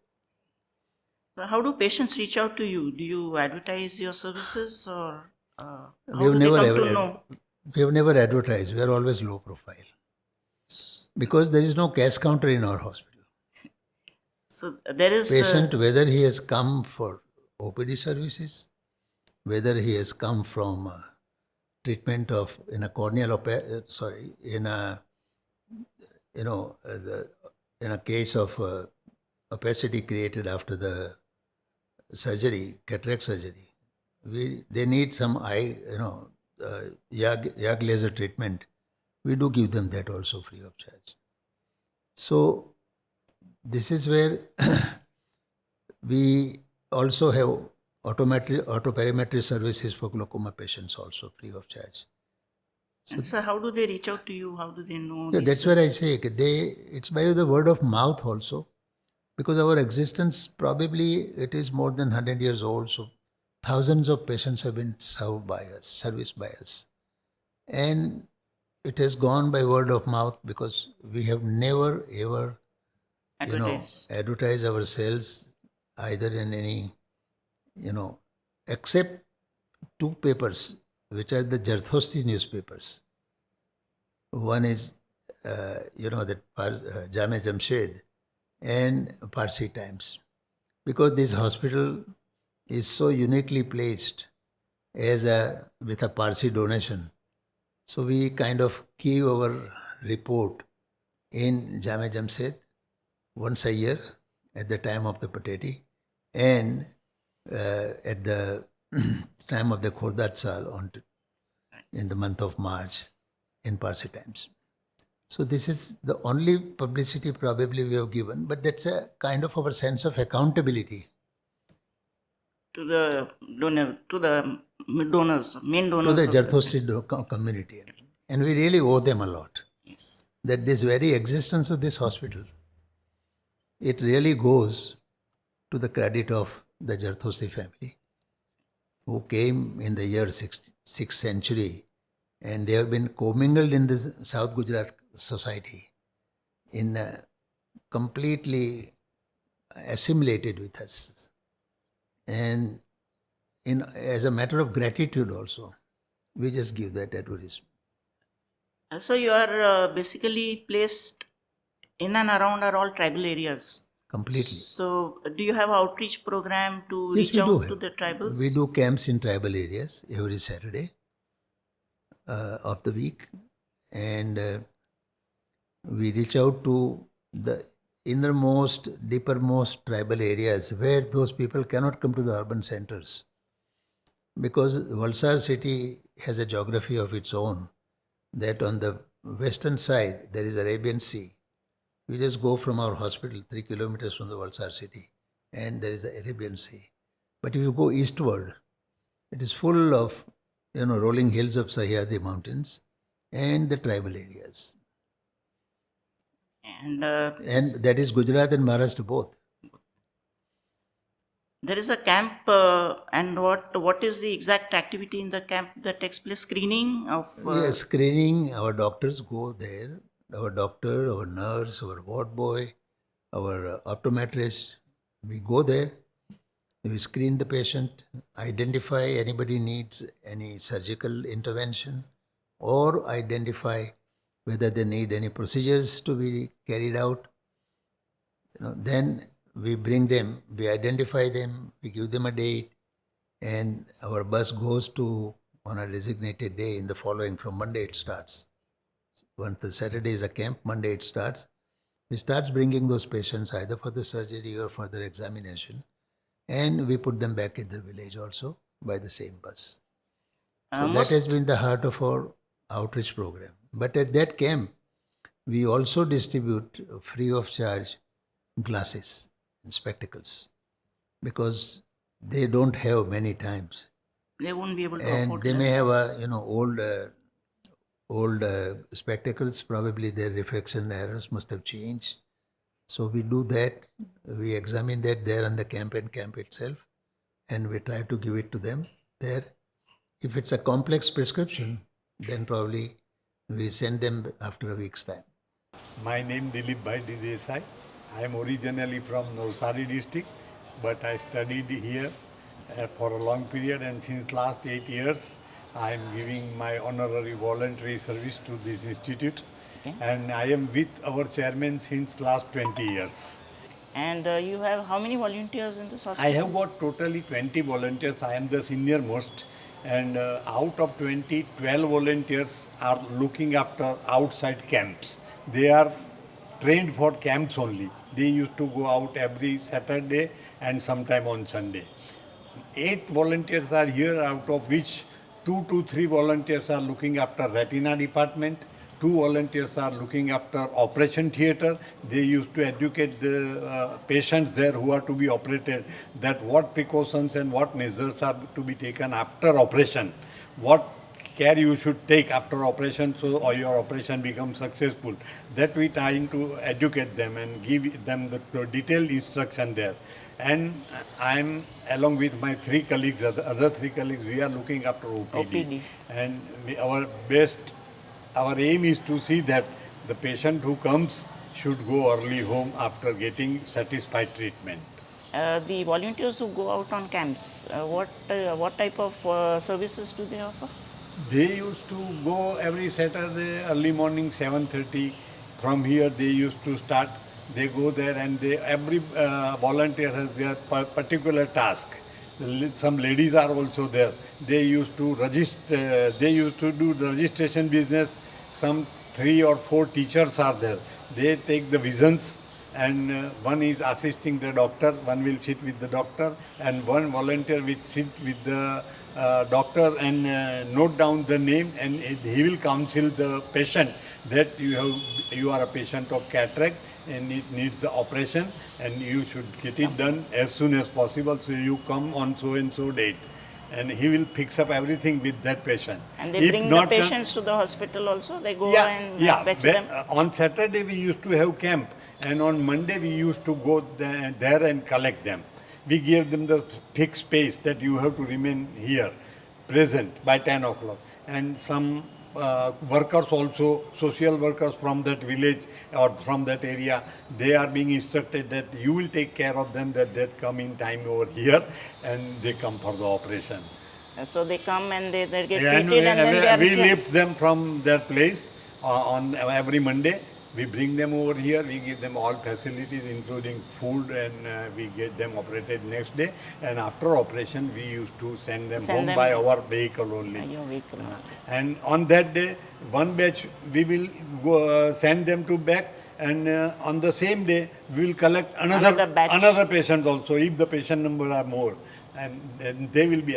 So how do patients reach out to you? Do you advertise your services, or We have never know? We have never advertised. We are always low profile because there is no cash counter in our hospital. So there is Patient, whether he has come for OPD services, whether he has come from treatment of in a corneal in a case of opacity created after the surgery, cataract surgery, they need some eye, YAG laser treatment. We do give them that also free of charge. So this is where we also have autoperimetry services for glaucoma patients also free of charge. So how do they reach out to you? How do they know? Yeah, that's where I say it's by the word of mouth also, because our existence probably it is more than 100 years old. So thousands of patients have been served by us, serviced by us, and it has gone by word of mouth because we have never ever advertise ourselves either in any except 2 papers which are the Jarthosti newspapers. One is that Jame Jamshed and Parsi Times, because this hospital is so uniquely placed with a Parsi donation. So we kind of give our report in Jame Jamshed once a year at the time of the Pateti and at the time of the Khordat Sal in the month of March in Parsi times. So this is the only publicity probably we have given, but that's a kind of our sense of accountability to the donor, to the donors, main to donors. the of the- Jarthosti community. And we really owe them a lot. Yes. That this very existence of this hospital, it really goes to the credit of the Jarthosti family, who came in the year 6th century, and they have been commingled in the South Gujarat society, in completely assimilated with us. And as a matter of gratitude also, we just give that advertisement. So you are basically placed in and around are all tribal areas. Completely. So do you have outreach program to Yes, reach we do out to have. the tribals? We do camps in tribal areas every Saturday of the week, and we reach out to the innermost, deepermost tribal areas where those people cannot come to the urban centers. Because Valsad city has a geography of its own, that on the western side there is Arabian Sea. We just go from our hospital 3 kilometers from the Valsad city and there is the Arabian Sea. But if you go eastward, it is full of rolling hills of Sahyadri mountains and the tribal areas. And And that is Gujarat and Maharashtra both. there is a camp, and what is the exact activity in the camp that takes place? Screening of Yes, screening, our doctors go there. Our doctor, our nurse, our ward boy, our optometrist, we go there. We screen the patient, identify anybody needs any surgical intervention, or identify whether they need any procedures to be carried out. Then we bring them, we identify them, we give them a date, and our bus goes to on a designated day in the following, from Monday it starts. Once the Saturday is a camp, Monday it starts. We start bringing those patients either for the surgery or for their examination, and we put them back in the village also by the same bus. So that has been the heart of our outreach program. But at that camp, we also distribute free of charge glasses and spectacles, because they don't have many times, they won't be able to and afford they may have glasses. old spectacles. Probably their refraction errors must have changed. So we do that. We examine that there on the camp itself, and we try to give it to them there. If it's a complex prescription, then probably we send them after a week's time. My name Dadabhai Desai. I am originally from Navsari district, but I studied here for a long period, and since last 8 years, I am giving my honorary voluntary service to this institute, and I am with our chairman since last 20 years. And you have how many volunteers in this hospital? I have got totally 20 volunteers. I am the senior most, and out of 20, 12 volunteers are looking after outside camps. They are trained for camps only. They used to go out every Saturday and sometime on Sunday. 8 volunteers are here, out of which 2 to 3 volunteers are looking after retina department. 2 volunteers are looking after operation theatre. They used to educate the patients there who are to be operated, that what precautions and what measures are to be taken after operation, what care you should take after operation so or your operation becomes successful. That we trying to educate them and give them the detailed instruction there. And I am, along with my 3 colleagues, other 3 colleagues, we are looking after OPD. And our aim is to see that the patient who comes should go early home after getting satisfied treatment. The volunteers who go out on camps, what type of services do they offer? They used to go every Saturday early morning 7:30. From here they used to start. They go there, and every volunteer has their particular task. Some ladies are also there. They used to register. They used to do the registration business. Some 3 or 4 teachers are there. They take the visions, and one is assisting the doctor, one will sit with the doctor, and one volunteer will sit with the doctor and note down the name, and he will counsel the patient that you are a patient of cataract and it needs the operation and you should get it done as soon as possible, so you come on so and so date, and he will fix up everything with that patient. And they bring the patients to the hospital also? They go and fetch them? On Saturday we used to have camp, and on Monday we used to go there and collect them. We gave them the fixed space that you have to remain here, present by 10 o'clock. And some workers also, social workers from that village or from that area, they are being instructed that you will take care of them, that they come in time over here and they come for the operation. So they come and they get treated and then they are we lift them from their place on every Monday. We bring them over here, we give them all facilities including food, and we get them operated next day, and after operation we used to send them home by our vehicle only. Your vehicle. And on that day, one batch we will go, send them to back, and on the same day we will collect another patient also if the patient number are more, and then they will be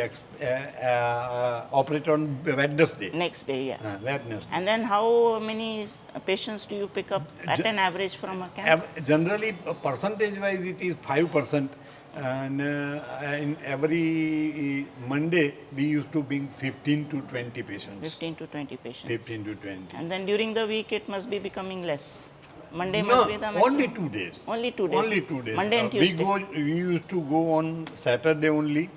operated on Wednesday. Next day, yeah. Wednesday. And then how many patients do you pick up at an average from a camp? Generally, percentage-wise, it is 5%. And in every Monday, we used to bring 15 to 20 patients. 15 to 20 patients. 15 to 20. And then during the week, it must be becoming less. Monday No, must be the maximum. only 2 days. Only 2 days. Only 2 days. Monday and Tuesday. We used to go on Saturday only.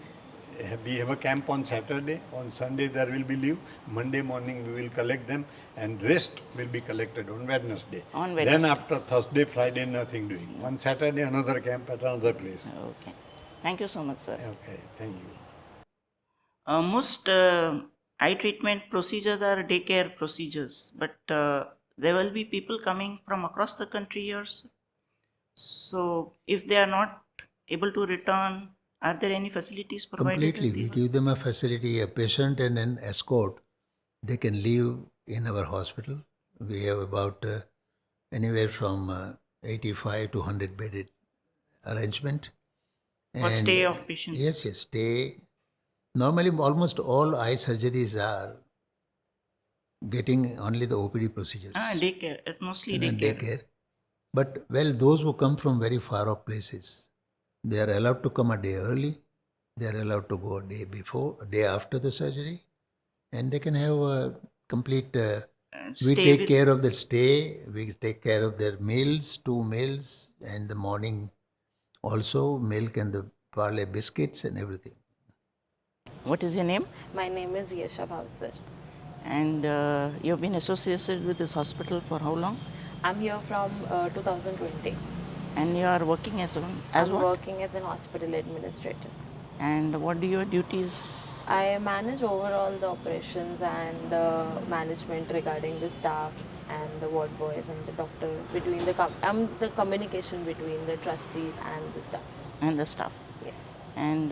We have a camp on Saturday. On Sunday there will be leave. Monday morning we will collect them, and rest will be collected on Wednesday. On Wednesday. Then after Thursday, Friday, nothing doing. On Saturday, another camp at another place. Okay. Thank you so much, sir. Okay, thank you. Most eye treatment procedures are daycare procedures, but there will be people coming from across the country here. So if they are not able to return, are there any facilities provided? Completely. We give them a facility, a patient and an escort. They can live in our hospital. We have about anywhere from 85 to 100 bedded arrangement. For stay of patients? Yes, stay. Normally, almost all eye surgeries are getting only the OPD procedures. Daycare, mostly daycare. But, well, those who come from very far off places, they are allowed to come a day early, they are allowed to go a day before, a day after the surgery, and they can have a complete, we take care of their stay, we take care of their meals, 2 meals, and the morning also milk and the parle biscuits and everything. What is your name? My name is Yesha Valsad. And you have been associated with this hospital for how long? I'm here from 2020. And you are working as I'm working as an hospital administrator. And what do your duties? I manage overall the operations and the management regarding the staff and the ward boys and the doctor. I'm the communication between the trustees and the staff. And the staff. Yes. And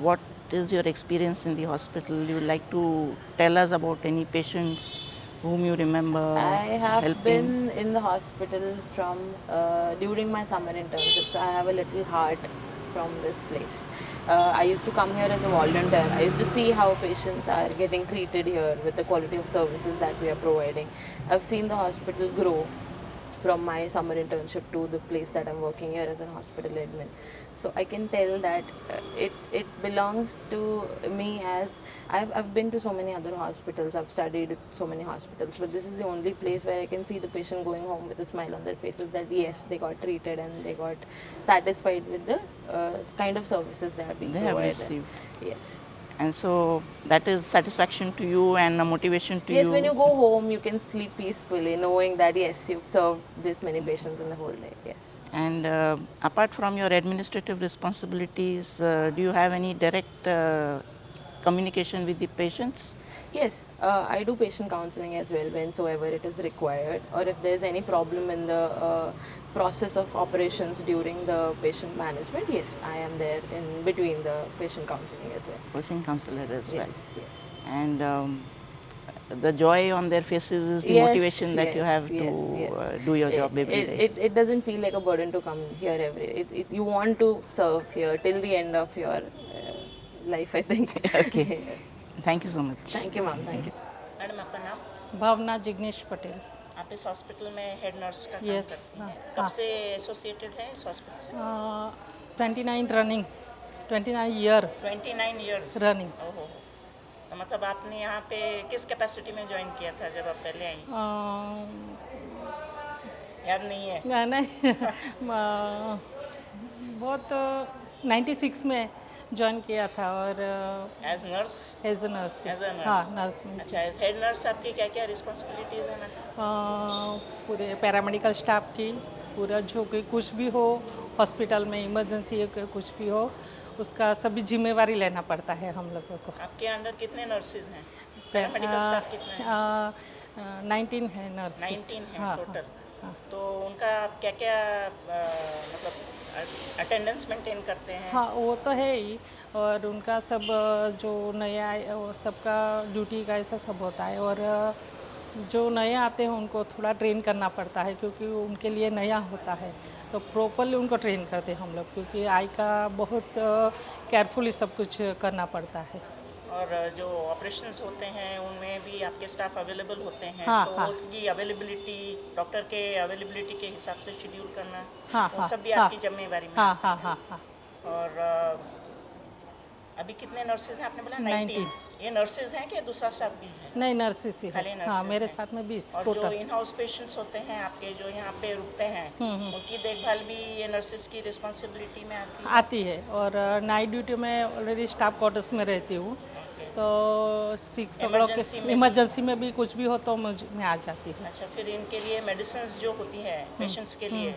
what is your experience in the hospital? You would like to tell us about any patients whom you remember I have helping? been in the hospital from during my summer internships. I have a little heart from this place. I used to come here as a volunteer. I used to see how patients are getting treated here with the quality of services that we are providing. I've seen the hospital grow from my summer internship to the place that I'm working here as a hospital admin. So I can tell that it belongs to me, as I've been to so many other hospitals, I've studied so many hospitals, but this is the only place where I can see the patient going home with a smile on their faces that yes, they got treated and they got satisfied with the kind of services they are being provided. Have received. Yes. And so that is satisfaction to you and a motivation to you. Yes, when you go home, you can sleep peacefully knowing that yes, you've served this many patients in the whole day. Yes. And apart from your administrative responsibilities, do you have any direct communication with the patients? Yes, I do patient counseling as well whensoever it is required, or if there is any problem in the process of operations during the patient management, yes, I am there in between the patient counseling as well. Patient counselor as well. Yes, yes. And the joy on their faces is the Yes, motivation that you yes, have yes, to yes. do your job every day. It doesn't feel like a burden to come here every day. You want to serve here till the end of your life, I think. Okay. Yes. Thank you so much. Thank you, ma'am. Thank you. Madam आपका नाम? भावना जिग्नेश पटेल। आप इस hospital में head nurse का काम Yes, करती हाँ, हैं। कब हाँ। से एसोसिएटेड है इस हॉस्पिटल से? 29 रनिंग, 29 ईयर 29 इयर्स रनिंग। ओहो, तो मतलब आपने यहाँ पे किस कैपेसिटी में ज्वाइन किया था जब आप पहले आई? याद नहीं है? नहीं बहुत 96 में ज्वाइन किया था और as nurse? As a nurse. As a nurse? हाँ, नर्स में। अच्छा, एज हेड नर्स आपकी क्या क्या रिस्पॉन्सिबिलिटीज़ है मैडम? पूरे पैरामेडिकल स्टाफ की पूरा जो कि कुछ भी हो हॉस्पिटल में इमरजेंसी कुछ भी हो उसका सभी जिम्मेवारी लेना पड़ता है हम लोगों को। आपके अंडर कितने नर्सेज हैं? पैरामेडिकल स्टाफ कितना है? 19 है नर्स। 19 है हाँ, टोटल। हाँ। तो उनका आप क्या क्या मतलब अटेंडेंस मेंटेन करते हैं? हाँ, वो तो है ही और उनका सब जो नया वो सबका ड्यूटी का ऐसा सब होता है और जो नए आते हैं उनको थोड़ा ट्रेन करना पड़ता है क्योंकि उनके लिए नया होता है तो प्रॉपरली उनको ट्रेन करते हैं हम लोग क्योंकि आई का बहुत केयरफुली सब कुछ करना पड़ता है। और जो ऑपरेशंस होते हैं उनमें भी आपके स्टाफ अवेलेबल होते हैं? हाँ, तो हाँ। उनकी अवेलेबिलिटी डॉक्टर के अवेलेबिलिटी के हिसाब से शेड्यूल करना हाँ, वो हाँ, सब भी हाँ। आपकी जिम्मेवारी में हाँ, आता हाँ, है? हाँ, हाँ। और अभी कितने नर्सेज हैं आपने बोला? 19। ये नर्सेज हैं कि दूसरा स्टाफ भी है? नहीं नर्सिस ही खाली है। nurses हाँ, मेरे हैं। साथ में 20 और जो टोटल। इन हाउस पेशेंट्स होते हैं आपके जो यहाँ पे रुकते हैं उनकी देखभाल भी ये नर्सेज की रिस्पॉन्सिबिलिटी में आती है? आती है और नाइट ड्यूटी में ऑलरेडी स्टाफ क्वार्टर्स में रहती हूँ तो सिक सब लोग Emergency में भी? इमरजेंसी में भी कुछ भी हो तो मैं आ जाती हूँ। अच्छा, फिर इनके लिए मेडिसिन जो होती है पेशेंट्स के लिए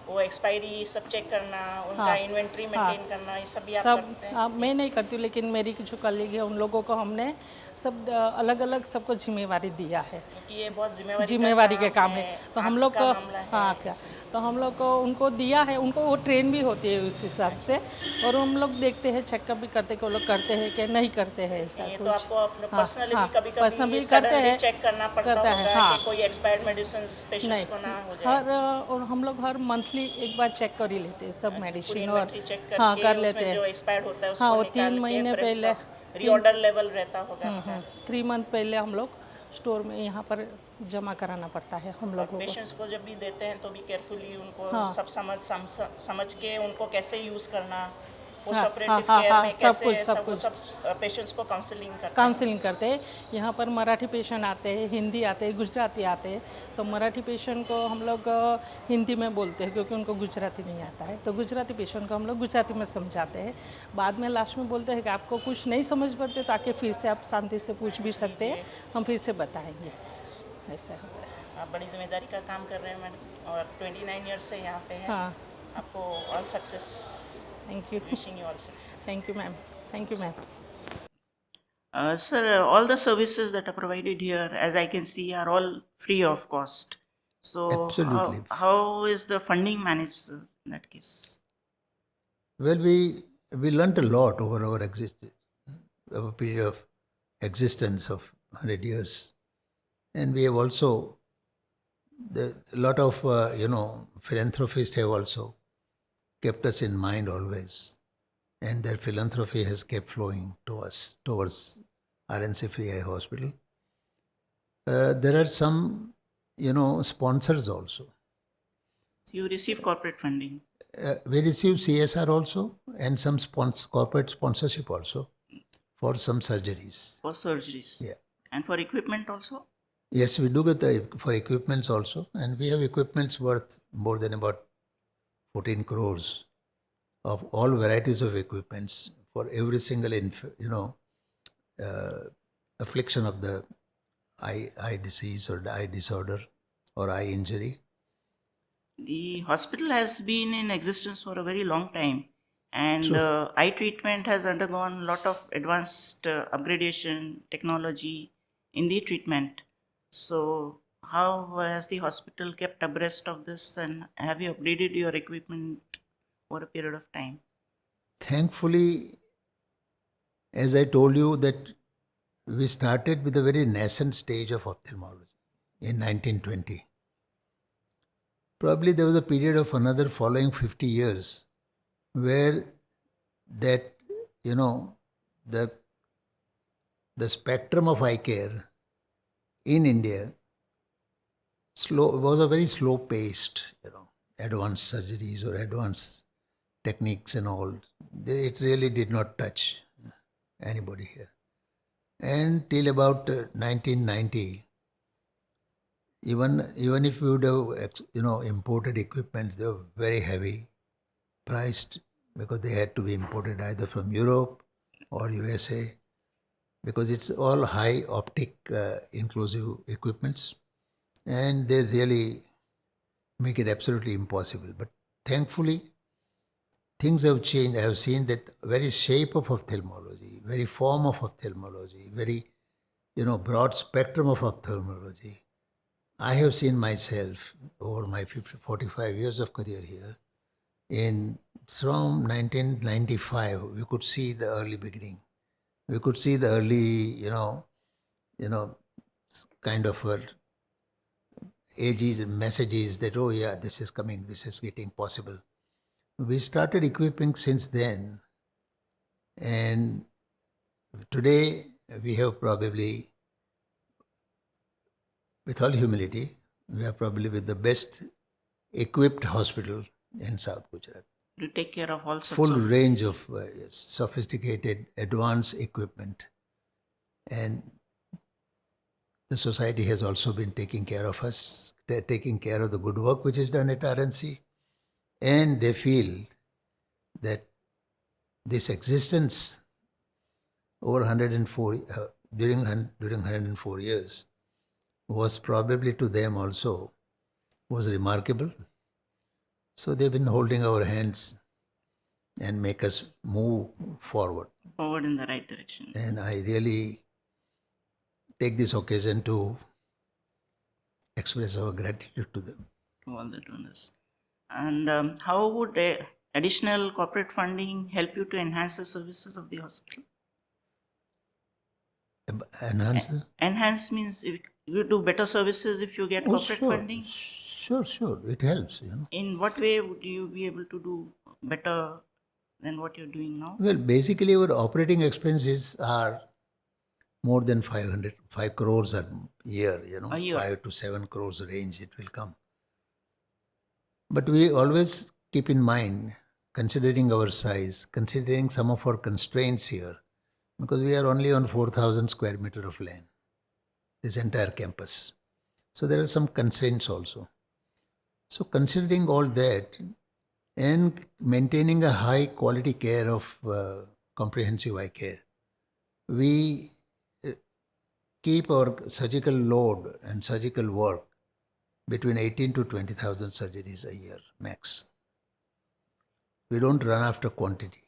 वो एक्सपायरी सब चेक करना, उनका हाँ, इन्वेंट्री हाँ। मेंटेन करना, ये सब भी आप सब करते हैं? मैं नहीं करती हूँ लेकिन मेरी जो कलीग है उन लोगों को हमने सब अलग अलग सबको जिम्मेवारी दिया है। क्योंकि ये बहुत जिम्मेवारी के काम है तो हम लोग को का मामला है। हाँ क्या तो हम लोग को उनको दिया है उनको वो ट्रेन भी होती है उस हिसाब से और हम लोग देखते हैं चेकअप भी करते हैं कि वो लोग करते हैं कि नहीं करते हैं ऐसा ये कुछ। तो आपको अपने हाँ, पर्सनली हाँ, भी कभी personally कभी भी करते सडनली हैं, चेक करना पड़ता करता है, होगा हाँ। कि कोई एक्सपायर्ड मेडिसिन पेशेंट्स को ना हो जाए? और हम लोग हर मंथली एक बार चेक कर ही लेते हैं सब पूरी मेडिसिन और इन्वेंट्री चेक करके हाँ कर उसमें लेते जो हैं। एक्सपायर्ड होता है उसको हाँ, वो निकाल 3 के महीने फ्रेश पहले रीऑर्डर लेवल रहता होगा आपका? 3 मंथ पहले हम लोग स्टोर में यहाँ पर जमा कराना पड़ता है हम लोगों को। पेशेंट्स को जब भी देते हैं तो भी केयरफुली उनको हाँ। सब समझ के उनको कैसे यूज़ करना, पोस्ट हाँ, ऑपरेटिव हाँ, केयर हाँ, में सब कैसे कुछ, सब कुछ। सब पेशेंट्स को काउंसलिंग करते हैं? काउंसलिंग करते हैं। यहाँ पर मराठी पेशेंट आते हैं, हिंदी आते हैं, गुजराती आते हैं तो मराठी पेशेंट को हम लोग हिंदी में बोलते हैं क्योंकि उनको गुजराती नहीं आता है तो गुजराती पेशेंट को हम लोग गुजराती में समझाते हैं। बाद में लास्ट में बोलते हैं कि आपको कुछ नहीं समझ पड़ते तो आके फिर से आप शांति से पूछ भी सकते हैं, हम फिर से बताएंगे। ऐसा होता है। आप बड़ी जिम्मेदारी का काम कर रहे हैं मैडम और 29 ईयर्स से यहाँ पे हैं। हाँ। आपको all success. Thank you. Wishing you all success. Thank you ma'am. Thank you ma'am. Sir, all the services that are provided here, as I can see, are all free of cost. So, Absolutely. how is the funding managed, sir, in that case? Well, we learnt a lot over our period of existence of 100 years, and we have also a lot of philanthropists have also kept us in mind always, and their philanthropy has kept flowing to us towards R.N.C Free Eye Hospital. There are some sponsors also. So you receive corporate funding. We receive CSR also and some corporate sponsorship also for some surgeries. For surgeries? Yeah. And for equipment also? Yes, we do get for equipments also, and we have equipments worth more than about 14 crores of all varieties of equipments for every single affliction of the eye disease or the eye disorder or eye injury. The hospital has been in existence for a very long time, and True. eye treatment has undergone a lot of advanced upgradation technology in the treatment. So, how has the hospital kept abreast of this, and have you upgraded your equipment over a period of time? Thankfully, as I told you, that we started with a very nascent stage of ophthalmology in 1920. Probably there was a period of another following 50 years where that, the spectrum of eye care in India was a very slow paced, advanced surgeries or advanced techniques and all. It really did not touch anybody here. And till about 1990, even if we would have imported equipment, they were very heavy priced because they had to be imported either from Europe or USA, because it's all high optic inclusive equipments, and they really make it absolutely impossible. But thankfully, things have changed. I have seen that very shape of ophthalmology, very form of ophthalmology, very broad spectrum of ophthalmology. I have seen myself over my 45 years of career here. From 1995, we could see the early beginning. We could see the early, kind of ages and messages that, oh yeah, this is coming, this is getting possible. We started equipping since then, and today we have probably, with all humility, we are probably with the best equipped hospital in South Gujarat. To take care of all sorts Full of range of sophisticated, advanced equipment. And the society has also been taking care of us, taking care of the good work which is done at R.N.C. And they feel that this existence over 104, during 104 years was probably to them also was remarkable. So they've been holding our hands and make us move forward. Forward in the right direction. And I really take this occasion to express our gratitude to them. To all the donors. And how would additional corporate funding help you to enhance the services of the hospital? Enhance? Enhance means if you do better services if you get corporate funding? Sure. It helps, In what way would you be able to do better than what you're doing now? Well, basically our operating expenses are more than 5 crores a year, A year. 5 to 7 crores range it will come. But we always keep in mind, considering our size, considering some of our constraints here, because we are only on 4,000 square meter of land, this entire campus. So there are some constraints also. So considering all that and maintaining a high quality care of comprehensive eye care, we keep our surgical load and surgical work between 18 to 20,000 surgeries a year max. We don't run after quantity.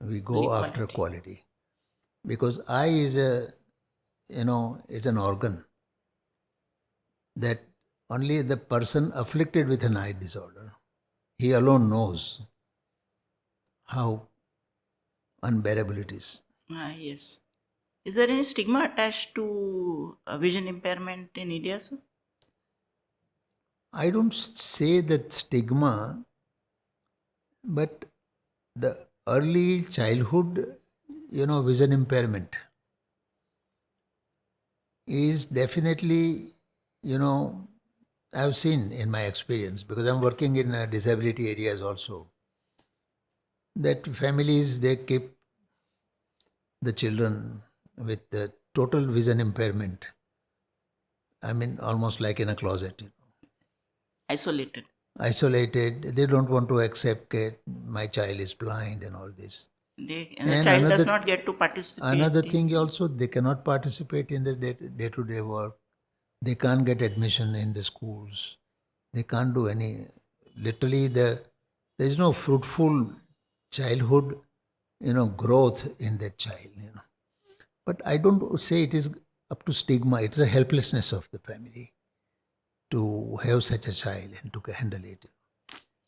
We go after quality. Because eye is is an organ that only the person afflicted with an eye disorder, he alone knows how unbearable it is. Yes. Is there any stigma attached to vision impairment in India, sir? I don't say that stigma, but the early childhood, vision impairment is definitely, I've seen in my experience, because I'm working in disability areas also, that families, they keep the children with the total vision impairment, almost like in a closet. Isolated. They don't want to accept that my child is blind and all this. The child does not get to participate. Another thing also, they cannot participate in the day-to-day work. They can't get admission in the schools. They can't do any. Literally, there is no fruitful childhood, growth in that child. But I don't say it is up to stigma. It's a helplessness of the family to have such a child and to handle it.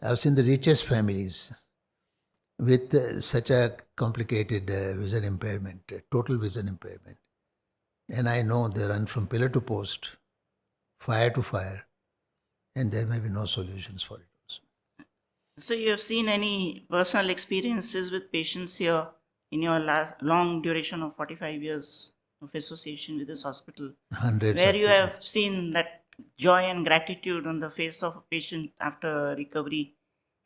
I've seen the richest families with such a complicated vision impairment, total vision impairment. And I know they run from pillar to post, fire to fire, and there may be no solutions for it also. So you have seen any personal experiences with patients here in your long duration of 45 years of association with this hospital, Hundreds where of you them. have seen that joy and gratitude on the face of a patient after recovery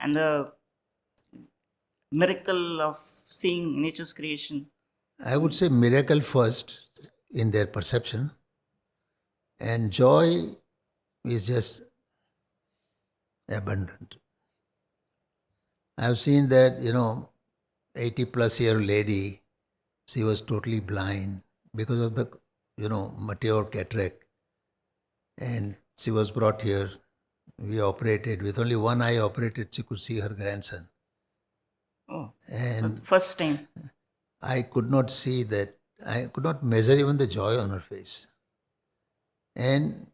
and the miracle of seeing nature's creation? I would say miracle first in their perception, and joy is just abundant. I've seen that, 80 plus year lady, she was totally blind because of the, mature cataract. And she was brought here. We operated, with only one eye operated, she could see her grandson. Oh, And first time. I could not see that. I could not measure even the joy on her face. And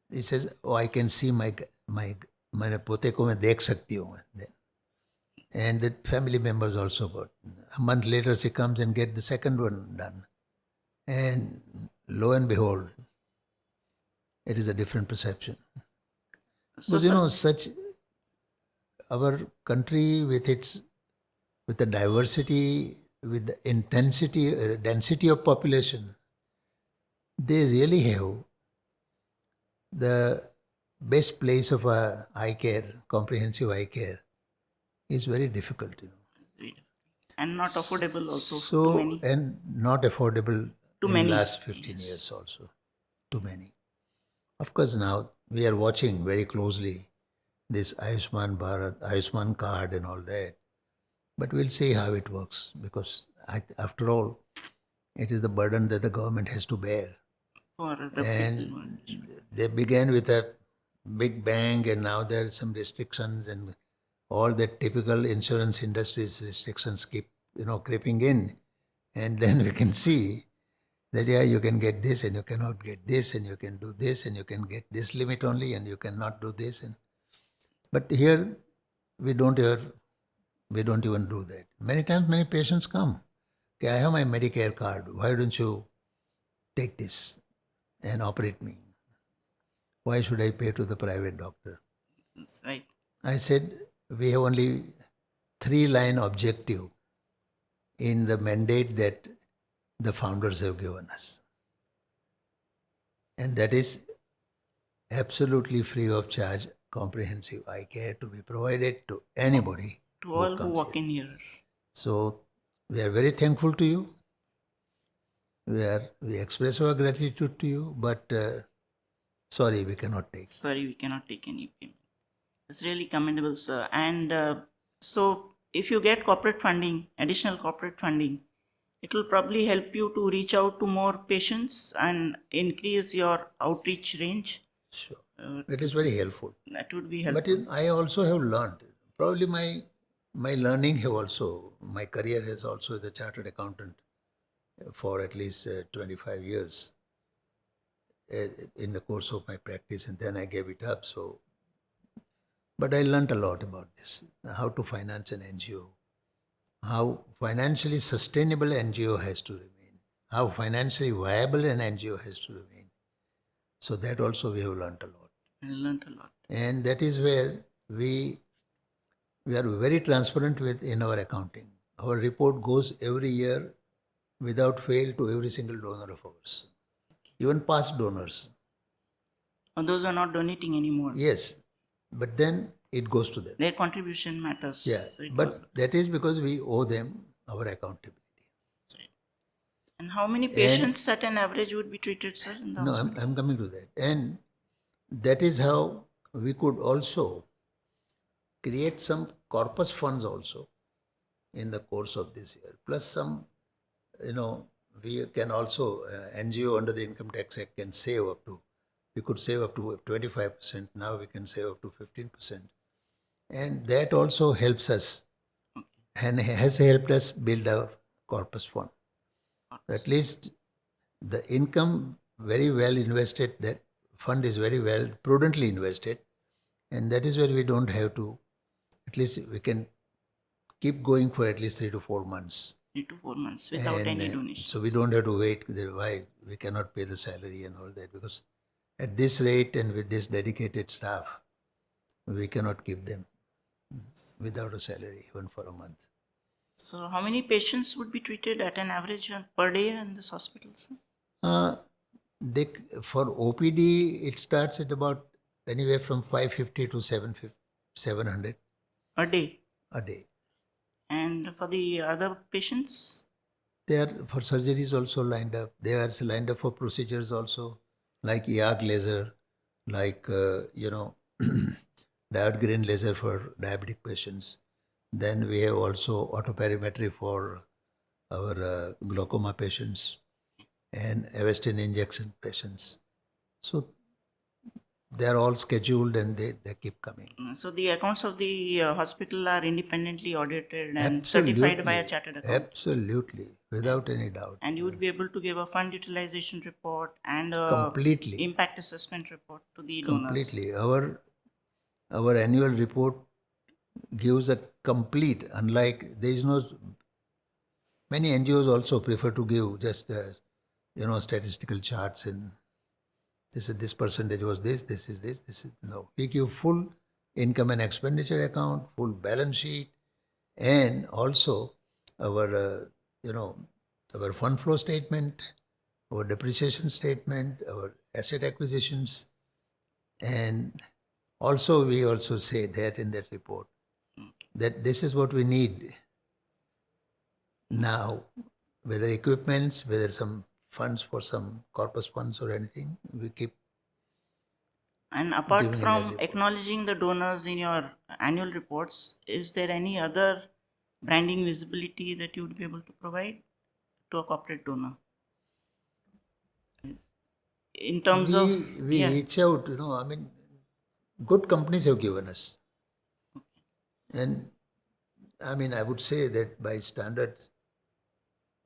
he says, "Oh, I can see my pote ko main dekh sakti hu." Then, and the family members also got. A month later, she comes and get the second one done, and lo and behold, it is a different perception. So, Because such our country with the diversity, with the intensity, density of population, they really have the best place of eye care, comprehensive eye care, is very difficult. and not affordable also So, to many. and not affordable To in many, last 15 years also. Too many. Of course, now we are watching very closely this Ayushman Bharat, Ayushman card and all that. But we'll see how it works, because after all, it is the burden that the government has to bear. For the And people. they began with a big bang, and now there are some restrictions, and all the typical insurance industry's restrictions keep creeping in. And then we can see that, yeah, you can get this and you cannot get this, and you can do this and you can get this limit only, and you cannot do this. But here we don't even do that. Many times many patients come, okay, I have my Medicare card, why don't you take this and operate me? Why should I pay to the private doctor? That's right. I said, we have only 3-line objective in the mandate that the founders have given us. And that is absolutely free of charge comprehensive eye care to be provided to anybody To all who comes walk here. in here. So we are very thankful to you. We express our gratitude to you, but sorry, we cannot take. Sorry, we cannot take any payment. It's really commendable, sir. And so, if you get corporate funding, additional corporate funding, it will probably help you to reach out to more patients and increase your outreach range. Sure. It is very helpful. That would be helpful. But I also have learned, probably my learning have also, my career has also as a chartered accountant for at least 25 years in the course of my practice, and then I gave it up. But I learned a lot about this, how to finance an NGO, how financially sustainable NGO has to remain, how financially viable an NGO has to remain. So that also we have learned a lot. I learned a lot. And that is where we are very transparent in our accounting. Our report goes every year without fail to every single donor of ours, even past donors. And those are not donating anymore. Yes, but then it goes to them. Their contribution matters. Yeah, So but that is because we owe them our accountability. And how many patients at an average would be treated, sir, in the No, hospital? I'm coming to that. And that is how we could also create some corpus funds also in the course of this year. Plus some, we can also, NGO under the Income Tax Act can save up to, we could save up to 25%. Now we can save up to 15%. And that also helps us and has helped us build our corpus fund. At least the income very well invested, that fund is very well prudently invested, and that is where we don't have to, at least we can keep going for at least 3 to 4 months 3 to 4 months without any donations. So we don't have to wait. Why we cannot pay the salary and all that, because at this rate and with this dedicated staff, we cannot keep them without a salary even for a month. So how many patients would be treated at an average per day in this hospital, sir? They, for OPD, it starts at about anywhere from 550 to 700 A day. a day. And for the other patients? They are for surgeries also lined up. They are lined up for procedures also, like YAG laser, like, diode green laser for diabetic patients. Then we have also autoperimetry for our glaucoma patients and Avastin injection patients. So they are all scheduled and they keep coming. So the accounts of the hospital are independently audited and certified by a chartered accountant? Absolutely, without any doubt. And you would be able to give a fund utilization report and a Completely. impact assessment report to the donors? Completely. Our annual report gives a complete, unlike, there is no, many NGOs also prefer to give just, statistical charts and this percentage was this is this is, no. We give full income and expenditure account, full balance sheet, and also our, our fund flow statement, our depreciation statement, our asset acquisitions, and also we also say that in that report that this is what we need now, whether equipments, whether some funds for some corpus funds or anything, we keep. And apart giving in that from report. acknowledging the donors in your annual reports, is there any other branding visibility that you would be able to provide to a corporate donor? In terms we reach out, good companies have given us. And I would say that by standards,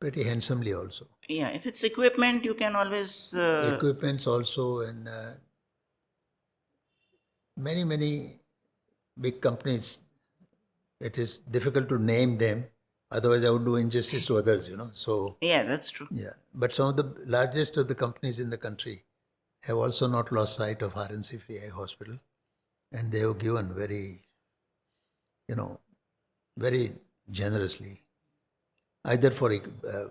pretty handsomely also. Yeah, if it's equipment, you can always. Equipments also, and many big companies, it is difficult to name them, otherwise I would do injustice to others, So Yeah, that's true. yeah, but some of the largest of the companies in the country have also not lost sight of R.N.C Free Eye Hospital, and they have given very, very generously, either for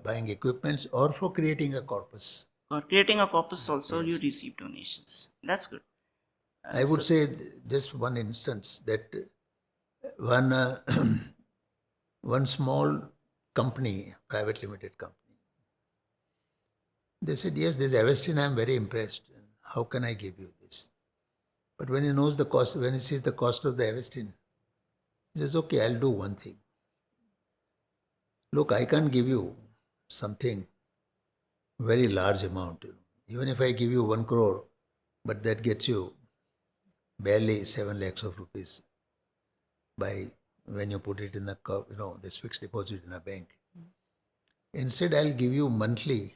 buying equipments or for creating a corpus. For creating a corpus also, you receive donations. That's good. I would say just one instance that one small company, private limited company, they said, yes, this Avastin, I am very impressed. How can I give you this? But when he knows the cost, when he sees the cost of the Avastin, he says, okay, I'll do one thing. Look, I can't give you something very large amount. Even if I give you 1 crore, but that gets you barely 7 lakhs of rupees by when you put it in the, this fixed deposit in a bank. Instead, I'll give you monthly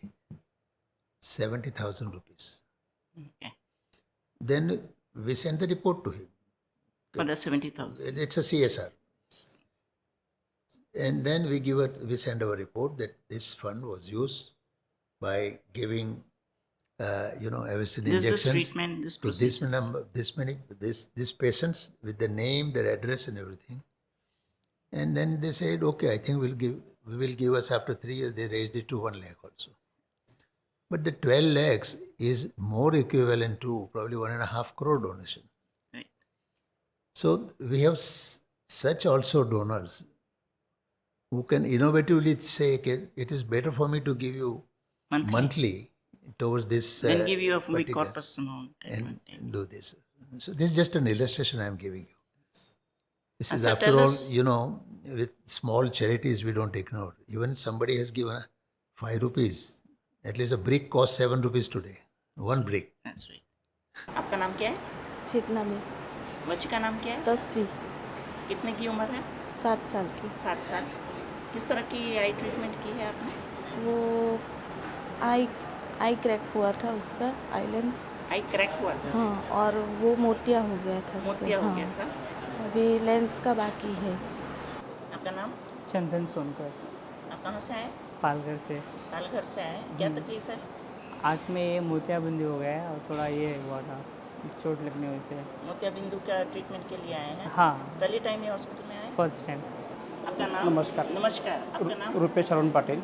70,000 rupees. Okay. Then we send the report to him. For the 70,000. It's a CSR. And then we send our report that this fund was used by giving, Avastin injections to these patients with the name, their address, and everything. And then they said, okay, I think we will give us after 3 years. They raised it to 1 lakh also. But the 12 lakhs is more equivalent to probably 1.5 crore donation. Right. So we have such also donors who can innovatively say, okay, it is better for me to give you monthly towards this. Then give you a big corpus amount. And do this. So this is just an illustration I am giving you. This is, so after all, with small charities we don't ignore. Even somebody has given 5 rupees. At least a brick costs 7 rupees today. 1 brick. That's right. आपका नाम क्या है? चेतना में। बच्ची का नाम क्या है? 10वीं। कितने की उम्र है? 7 साल की। 7 साल। किस तरह की आई ट्रीटमेंट की है आपने? वो आई क्रैक हुआ था उसका, आई लेंस। आई क्रैक हुआ था? हाँ, और वो मोतिया हो गया था। मोतिया हो गया था? अभी लेंस का बाकी है। आपका नाम? चंदन सोनकर। आप कहाँ से आए? पालघर से। पालघर से आए। क्या तकलीफ है? आँख में ये मोतियाबिंदी हो गया है और थोड़ा ये हुआ था, चोट लगने वजह से। मोतियाबिंदु का ट्रीटमेंट के लिए आए हैं? हाँ, पहली टाइम ये हॉस्पिटल में आए? First time. आपका नाम? नमस्कार। नमस्कार, आपका नाम? रुपेश अरुण पाटिल,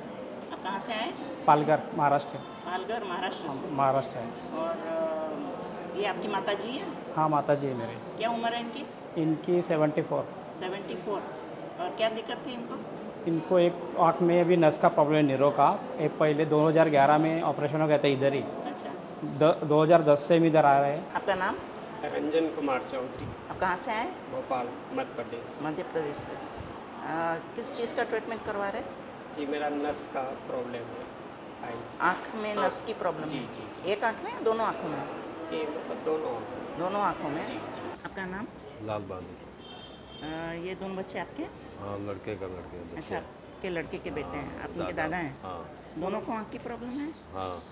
आप कहाँ से आए? पालघर, महाराष्ट्र। पालघर, महाराष्ट्र से। महाराष्ट्र है। और ये आपकी माता जी है? हाँ, माता जी है मेरे। क्या उम्र है इनकी? इनकी 74। 74। और क्या दिक्कत थी इनको? इनको एक आँख में अभी नस का प्रॉब्लम है, नीरो का। एक पहले 2011 में ऑपरेशन हो गया था इधर ही। अच्छा। 2010 से हम इधर आ रहे हैं। आपका नाम? रंजन कुमार चौधरी। आप कहाँ से आए? भोपाल, मध्य प्रदेश। मध्य प्रदेश से। किस चीज़ का ट्रीटमेंट करवा रहे? जी, मेरा नस का प्रॉब्लम है। आँख में नस की प्रॉब्लम जी है? जी। एक आँख में या दोनों आँखों में? ये मतलब दोनों आँखों में। दोनों आँखों में। जी जी। आपका नाम? लाल बहादुर। ये दोनों बच्चे आपके? हाँ, लड़के का लड़के बच्चे। अच्छा, आपके लड़के के बेटे हैं, आप उनके दादा हैं? हाँ। दोनों को आँख की प्रॉब्लम है? हाँ,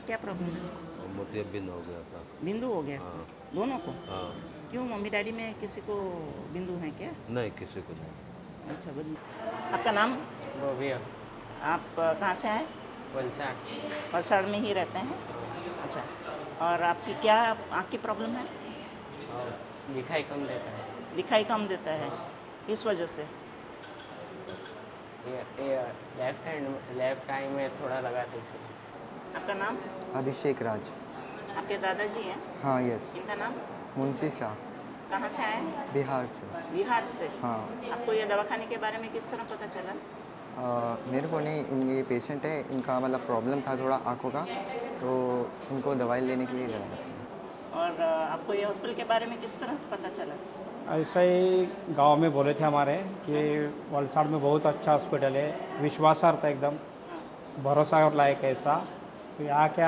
क्या प्रॉब्लम है? और मोतियाबिंद हो गया था। बिंदु हो गया? हाँ। दोनों को? हाँ। क्यों, मम्मी डैडी में किसी को बिंदु है क्या? नहीं, किसी को नहीं। अच्छा, बढ़िया। आपका नाम? भव्य। आप कहाँ से आए? वलसाड। वलसाड़ में ही रहते हैं? अच्छा, और आपकी क्या आँख की प्रॉब्लम है? दिखाई कम देता है। दिखाई कम देता है, इस वजह से? ये लेफ्ट आई में थोड़ा लगा था इसलिए। आपका नाम? अभिषेक राज। आपके दादाजी हैं? हाँ, यस। इनका नाम? मुंशी शाह। कहाँ से आए? बिहार से। बिहार से? हाँ। आपको ये दवाखाने के बारे में किस तरह पता चला? मेरे को नहीं, ये पेशेंट है, इनका मतलब प्रॉब्लम था थोड़ा आँखों का, तो इनको दवाई लेने के लिए इधर आया था। और आपको ये हॉस्पिटल के बारे में किस तरह से पता चला? ऐसा ही गांव में बोले थे हमारे कि वलसाड़ में बहुत अच्छा हॉस्पिटल है, विश्वासार्थ एकदम, भरोसा और लायक ऐसा। तो यहाँ के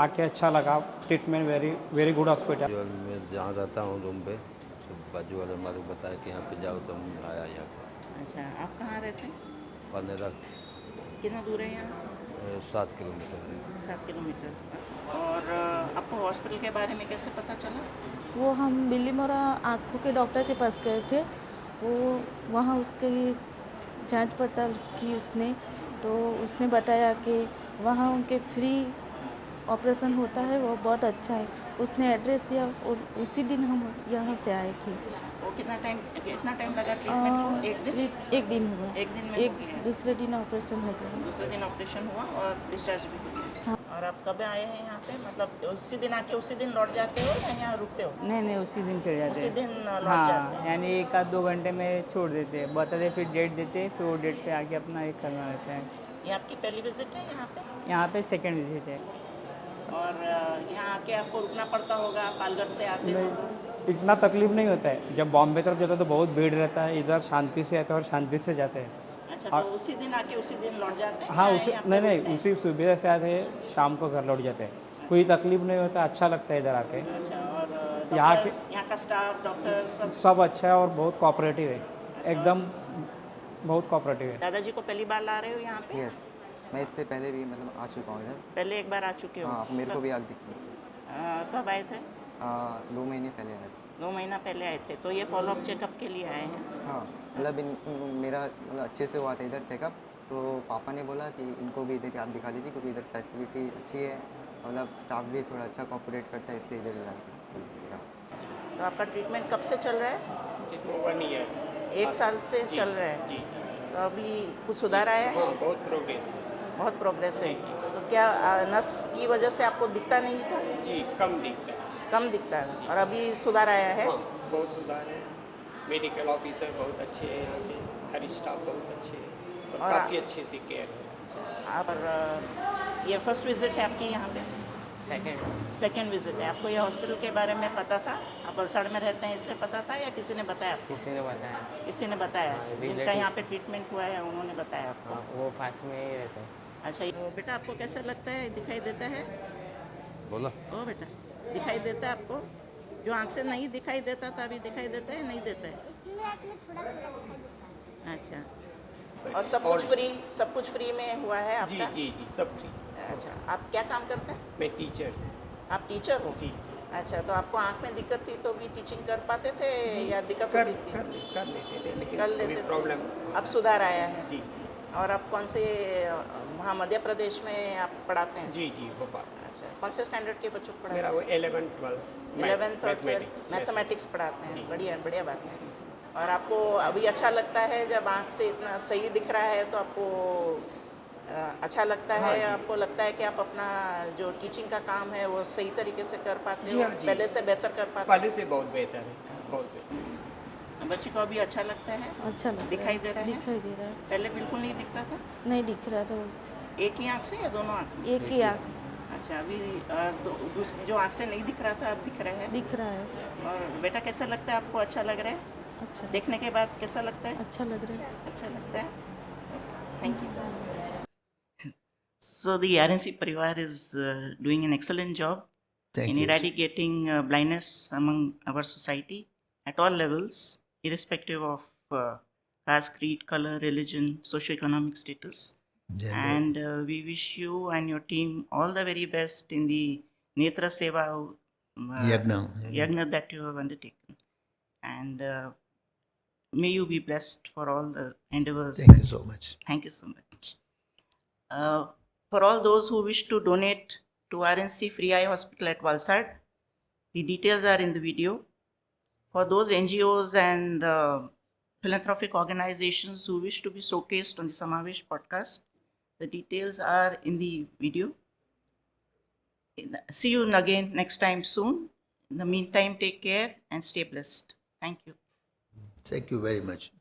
आके अच्छा लगा, treatment very very good hospital. मैं जहाँ रहता हूँ रूम पे, सब बाजू वाले हमारे बताया कि यहाँ पे जाओ, तो हम आया यहाँ पे। अच्छा, आप कहाँ रहते हैं? पानेरा। कितना दूर है यहाँ से? 7 किलोमीटर है। 7 किलोमीटर। और आपको हॉस्पिटल के बारे में कैसे पता चला? वो हम बिल्लीमोरा आँखों के डॉक्टर के पास गए थे, वो वहाँ उसके जांच पड़ताल की उसने, तो उसने बताया कि वहाँ उनके फ्री ऑपरेशन होता है, वो बहुत अच्छा है। उसने एड्रेस दिया और उसी दिन हम यहाँ से आए थे। वो कितना टाइम लगा ट्रीटमेंट को? एक दिन? एक दिन हुआ। एक दिन में हो गया? दूसरे दिन ऑपरेशन हो गया। दूसरे दिन ऑपरेशन हुआ और डिस्चार्ज भी हो गया। हाँ। और आप कब आए हैं यहाँ पे? मतलब उसी दिन आके उसी दिन लौट जाते हो या यहाँ रुकते हो? नहीं, उसी दिन चले जाते उसी हैं। दिन लौट जाते हाँ, हैं? यानी 1-2 घंटे में छोड़ देते हैं, बताते फिर डेट देते हैं, फिर वो डेट पे आके अपना एक करना रहता है। ये आपकी पहली विजिट है यहाँ पे? यहाँ पे सेकंड विजिट है। और यहाँ आके आपको रुकना पड़ता होगा, पालघर से आते हो तो? इतना तकलीफ नहीं होता है। जब बॉम्बे तरफ जाता है तो बहुत भीड़ रहता है, इधर शांति से आते हैं और शांति से जाते हैं। अच्छा, तो उसी दिन आके उसी दिन लौट जाते हैं? हाँ, या उसी यहाँ पे नहीं, रुकते हैं? उसी सुबह से आते हैं, शाम को घर लौट जाते हैं। कोई तकलीफ नहीं होता, अच्छा लगता है इधर आके। अच्छा, और यहाँ का स्टाफ, डॉक्टर सब अच्छा है और बहुत कोऑपरेटिव है, एकदम बहुत कोऑपरेटिव है। दादाजी को पहली बार ला रहे हो यहाँ पे? यस, मैं इससे पहले भी मतलब आ चुका हूँ इधर। पहले एक बार आ चुके हो? हाँ, मेरे को भी आग दिखती है। कब आए थे? 2 महीने पहले आया था। 2 महीना पहले आए थे, तो ये फॉलोअप चेकअप के लिए आए हैं? हाँ, मतलब मेरा मतलब अच्छे से हुआ था इधर चेकअप, तो पापा ने बोला कि इनको भी इधर आप दिखा दीजिए, क्योंकि इधर फैसिलिटी अच्छी है, मतलब स्टाफ भी थोड़ा अच्छा कोऑपरेट करता है, इसलिए इधर लाया। तो आपका ट्रीटमेंट कब से चल रहा है? 1 ईयर। 1 साल से चल रहा है? जी। तो अभी कुछ सुधार आया है? हाँ, बहुत प्रोग्रेस है। बहुत प्रोग्रेस है। तो क्या नस की वजह से आपको दिखता नहीं था? जी, कम दिखता है। कम दिखता है, और अभी सुधार आया है? हाँ, बहुत सुधार है। मेडिकल ऑफिसर बहुत अच्छे हैं यहाँ के, हर स्टाफ बहुत अच्छे हैं और काफ़ी अच्छे से केयर है। आप ये फर्स्ट विजिट है आपकी यहाँ पे? सेकेंड विजिट है। आपको ये हॉस्पिटल के बारे में पता था? आप वलसाड़ में रहते हैं इसलिए पता था, या किसी ने बताया आपको? किसी ने बताया। किसी ने बताया? हाँ, जिनका यहाँ पे ट्रीटमेंट हुआ है उन्होंने बताया आपको? हाँ, वो पास में ही रहता है। अच्छा, तो बेटा आपको कैसा लगता है, दिखाई देता है? बोला। ओ बेटा, दिखाई देता है आपको? जो आँख से नहीं दिखाई देता था अभी दिखाई देता है, नहीं देता है? अच्छा, और सब कुछ फ्री में हुआ है आपका? जी, सब फ्री। अच्छा, आप क्या काम करते हैं? मैं टीचर। आप टीचर हो? जी। अच्छा, तो आपको आँख में दिक्कत थी तो भी टीचिंग कर पाते थे या दिक्कत होती थी? कर लेते थे, लेकिन कर लेते थे। प्रॉब्लम। अब सुधार आया है? जी। और आप कौन से वहाँ मध्य प्रदेश में आप पढ़ाते हैं? जी जी भोपाल। अच्छा, कौन से स्टैंडर्ड के बच्चों को मेरा पढ़ाते वो हैं? 11th 12th 11th और मैथमेटिक्स 12th मैथमेटिक्स पढ़ाते हैं। जी। बढ़िया बढ़िया बात है। और आपको अभी अच्छा लगता है जब आँख से इतना सही दिख रहा है तो आपको अच्छा लगता हाँ है? जी। आपको लगता है कि आप अपना जो टीचिंग का काम है वो सही तरीके से कर पाते जी हो? हाँ जी। पहले से बेहतर कर पाते पहले से बहुत बेहतर है, बहुत बेहतर। बच्चे को अभी अच्छा लगता है? अच्छा लग रहा है, दिखाई दे रहा है? दिखाई दे रहा है। पहले बिल्कुल नहीं दिखता था? नहीं दिख रहा था वो। एक ही आँख से या दोनों आँख में? एक ही आँख अच्छा, अभी दूसरी जो आँख से नहीं दिख रहा था अब दिख रहा है? दिख रहा है। और बेटा कैसा लगता है आपको? अच्छा लग रहा है? अच्छा देखने के बाद कैसा लगता है? अच्छा लग रहा है। अच्छा लगता है? Thank you. So the RNC Parivar is doing an excellent job Thank in you. eradicating blindness among our society at all levels, irrespective of caste, creed, color, religion, socioeconomic status. Gender. And we wish you and your team all the very best in the Netra Seva Yagna that you have undertaken. And may you be blessed for all the endeavors. Thank you so much. Thank you so much. For all those who wish to donate to R.N.C Free Eye Hospital at Valsad, the details are in the video. For those NGOs and philanthropic organizations who wish to be showcased on the Samavesh podcast, the details are in the video. See you again next time soon. In the meantime, take care and stay blessed. Thank you. Thank you very much.